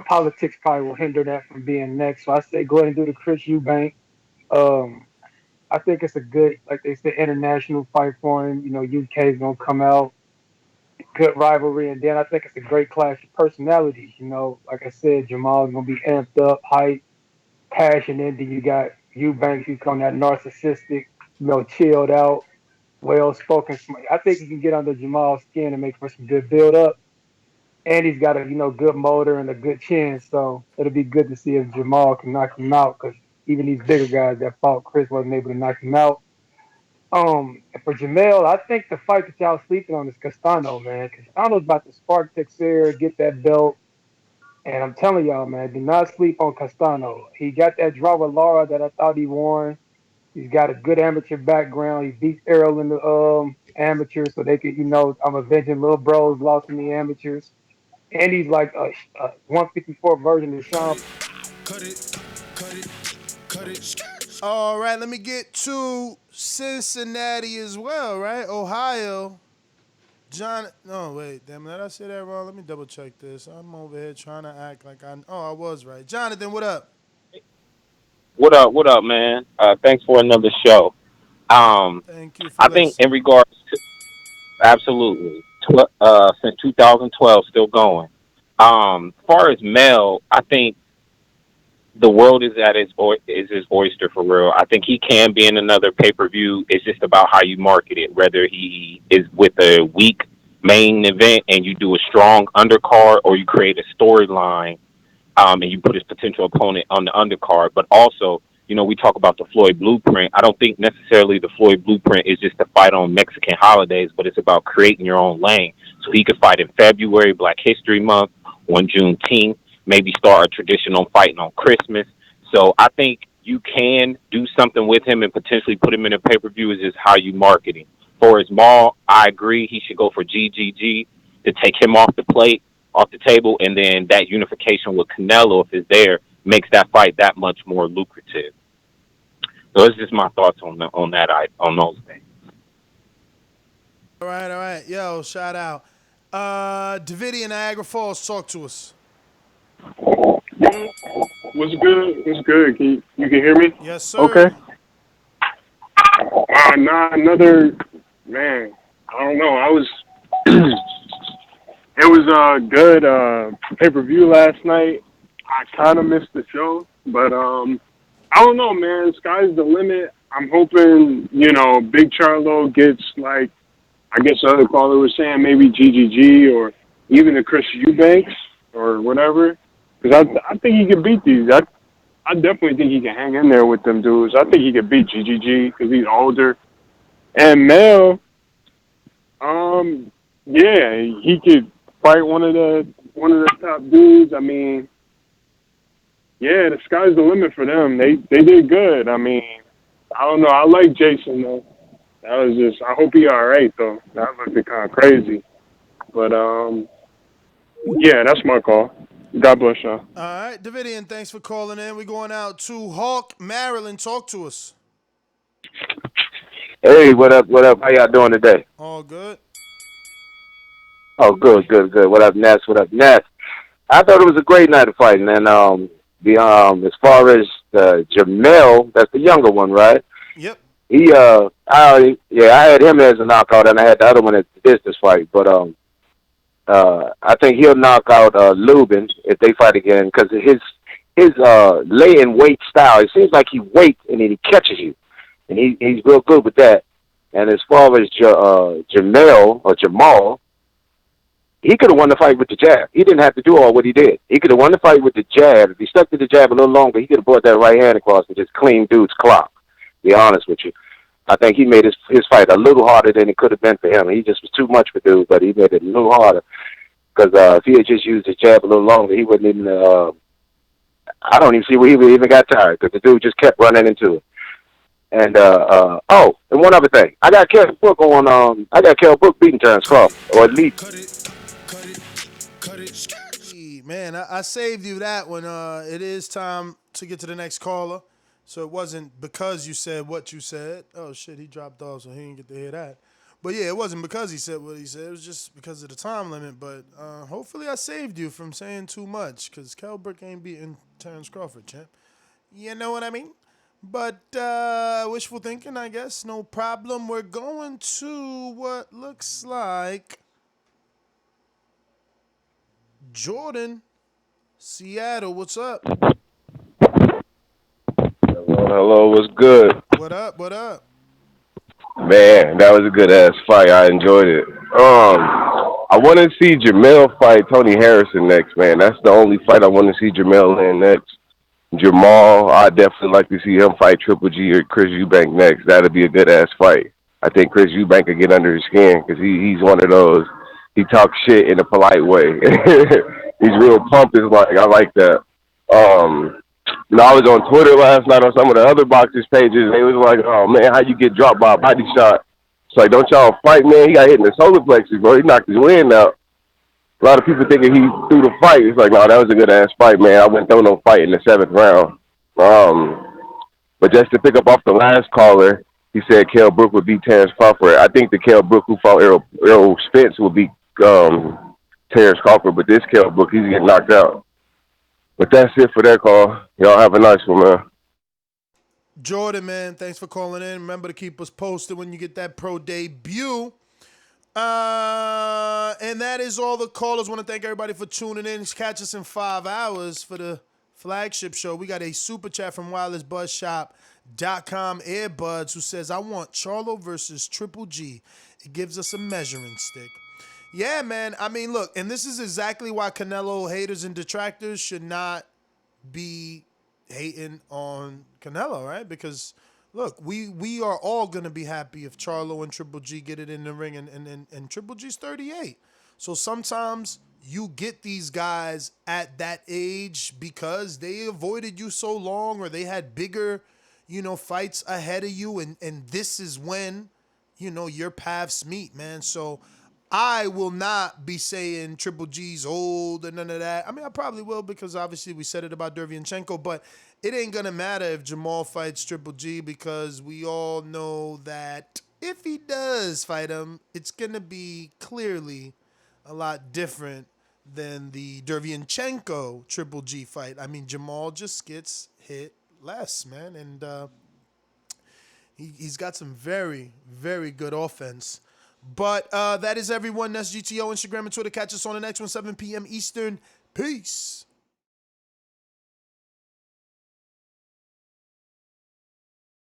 politics probably will hinder that from being next. So I say go ahead and do the Chris Eubank. I think it's a good, like they said, international fight for him. UK is gonna come out, good rivalry, and then I think it's a great clash of personalities. Like I said, Jamal's gonna be amped up, hype, passion, and then you got Eubanks, who's on that narcissistic, chilled out, well spoken. I think he can get under Jamal's skin and make for some good build up. And he's got a good motor and a good chin, so it'll be good to see if Jamal can knock him out. Because even these bigger guys that fought Chris wasn't able to knock him out. And for Jermell, I think the fight that y'all sleeping on is Castano, man. Castano's about to spark Texera, get that belt. And I'm telling y'all, man, do not sleep on Castano. He got that draw with Lara that I thought he won. He's got a good amateur background. He beat Errol in the amateurs, so they could, I'm avenging little bros lost in the amateurs. And he's like a 154 version of Sean. Cut it. All right, let me get to Cincinnati as well, right? Ohio. Wait, damn, did I say that wrong? Let me double check this. I'm over here trying to act like I was right. Jonathan, what up? What up, man? Thanks for another show. Thank you for I think in regards to, absolutely, since 2012, still going. As far as Mel, I think the world is at his oyster for real. I think he can be in another pay-per-view. It's just about how you market it, whether he is with a weak main event and you do a strong undercard, or you create a storyline and you put his potential opponent on the undercard. But also, we talk about the Floyd blueprint. I don't think necessarily the Floyd blueprint is just to fight on Mexican holidays, but it's about creating your own lane. So he could fight in February, Black History Month, on Juneteenth, maybe start a traditional fighting on Christmas. So I think you can do something with him and potentially put him in a pay-per-view. Is just how you market him. For his Maul, I agree he should go for GGG to take him off the table, and then that unification with Canelo, if it's there, makes that fight that much more lucrative. So it's just my thoughts on those things. All right. Yo, shout out. Davidian, Niagara Falls, talk to us. What's good? What's good? You can hear me? Yes, sir. Okay. Nah, another man. I don't know. I was. It was a good pay-per-view last night. I kind of missed the show, but I don't know, man. Sky's the limit. I'm hoping Big Charlo gets like I guess the other caller was saying maybe GGG or even the Chris Eubanks or whatever. Because I think he can beat these. I definitely think he can hang in there with them dudes. I think he could beat GGG because he's older. And Mel, yeah, he could fight one of the top dudes. I mean, yeah, the sky's the limit for them. They did good. I mean, I don't know. I like Jeison though. That was just. I hope he all right though. That looked kind of crazy. But yeah, that's my call. God bless y'all. All right, Davidian, thanks for calling in. We're going out to Hawk, Maryland. Talk to us. Hey, what up? What up? How y'all doing today? All good. Oh, good. What up, Ness? What up, Ness? I thought it was a great night of fighting, and as far as Jermell, that's the younger one, right? Yep. I had him as a knockout, and I had the other one as the distance fight, but I think he'll knock out Lubin if they fight again because his lay and weight style. It seems like he waits and then he catches you, and he's real good with that. And as far as Jermall, he could have won the fight with the jab. He didn't have to do all what he did. He could have won the fight with the jab. If he stuck to the jab a little longer, he could have brought that right hand across and just clean dude's clock. To be honest with you, I think he made his fight a little harder than it could have been for him. He just was too much for dude, but he made it a little harder. Because if he had just used his jab a little longer, he wouldn't even. I don't even see where he even got tired because the dude just kept running into it. And and one other thing, I got Kell Brook beating Terrence Crawford, or at least. Man, I saved you that one. It is time to get to the next caller. So it wasn't because you said what you said. Oh, shit, he dropped off, so he didn't get to hear that. But, yeah, it wasn't because he said what he said. It was just because of the time limit. But hopefully I saved you from saying too much because Kell Brook ain't beating Terrence Crawford, champ. You know what I mean? But wishful thinking, I guess. No problem. We're going to what looks like Jordan, Seattle. What's up? Hello, what's good? What up? Man, that was a good ass fight. I enjoyed it. I want to see Jermell fight Tony Harrison next, man. That's the only fight I want to see Jermell in next. Jermall, I definitely like to see him fight Triple G or Chris Eubank next. That'd be a good ass fight. I think Chris Eubank could get under his skin because he's one of those. He talks shit in a polite way. He's real pompous. I like that. I was on Twitter last night on some of the other boxers pages. They was like, "Oh man, how you get dropped by a body shot?" It's like, don't y'all fight, man. He got hit in the solar plexus, bro. He knocked his wind out. A lot of people thinking he threw the fight. It's like, no, that was a good ass fight, man. I wouldn't throw no fight in the 7th round. But just to pick up off the last caller, he said Kell Brook would beat Terrence Crawford. I think the Kell Brook who fought Errol Spence would beat Terrence Crawford, but this Kell Brook, he's getting knocked out. But that's it for that call. Y'all have a nice one, man. Jordan, man, thanks for calling in. Remember to keep us posted when you get that pro debut. And that is all the callers. Want to thank everybody for tuning in. Catch us in 5 hours for the flagship show. We got a super chat from wirelessbuzzshop.com earbuds who says, I want Charlo versus Triple G. It gives us a measuring stick. Yeah, man. I mean, look, and this is exactly why Canelo haters and detractors should not be hating on Canelo, right? Because, look, we are all going to be happy if Charlo and Triple G get it in the ring, and Triple G's 38. So sometimes you get these guys at that age because they avoided you so long or they had bigger, fights ahead of you, and this is when, your paths meet, man. So I will not be saying Triple G's old and none of that. I mean, I probably will because obviously we said it about Derevyanchenko, but it ain't going to matter if Jermall fights Triple G because we all know that if he does fight him, it's going to be clearly a lot different than the Derevyanchenko Triple G fight. I mean, Jermall just gets hit less, man, and he's got some very, very good offense. But that is everyone. That's GTO, Instagram and Twitter. Catch us on the next one, 7 p.m. Eastern. Peace.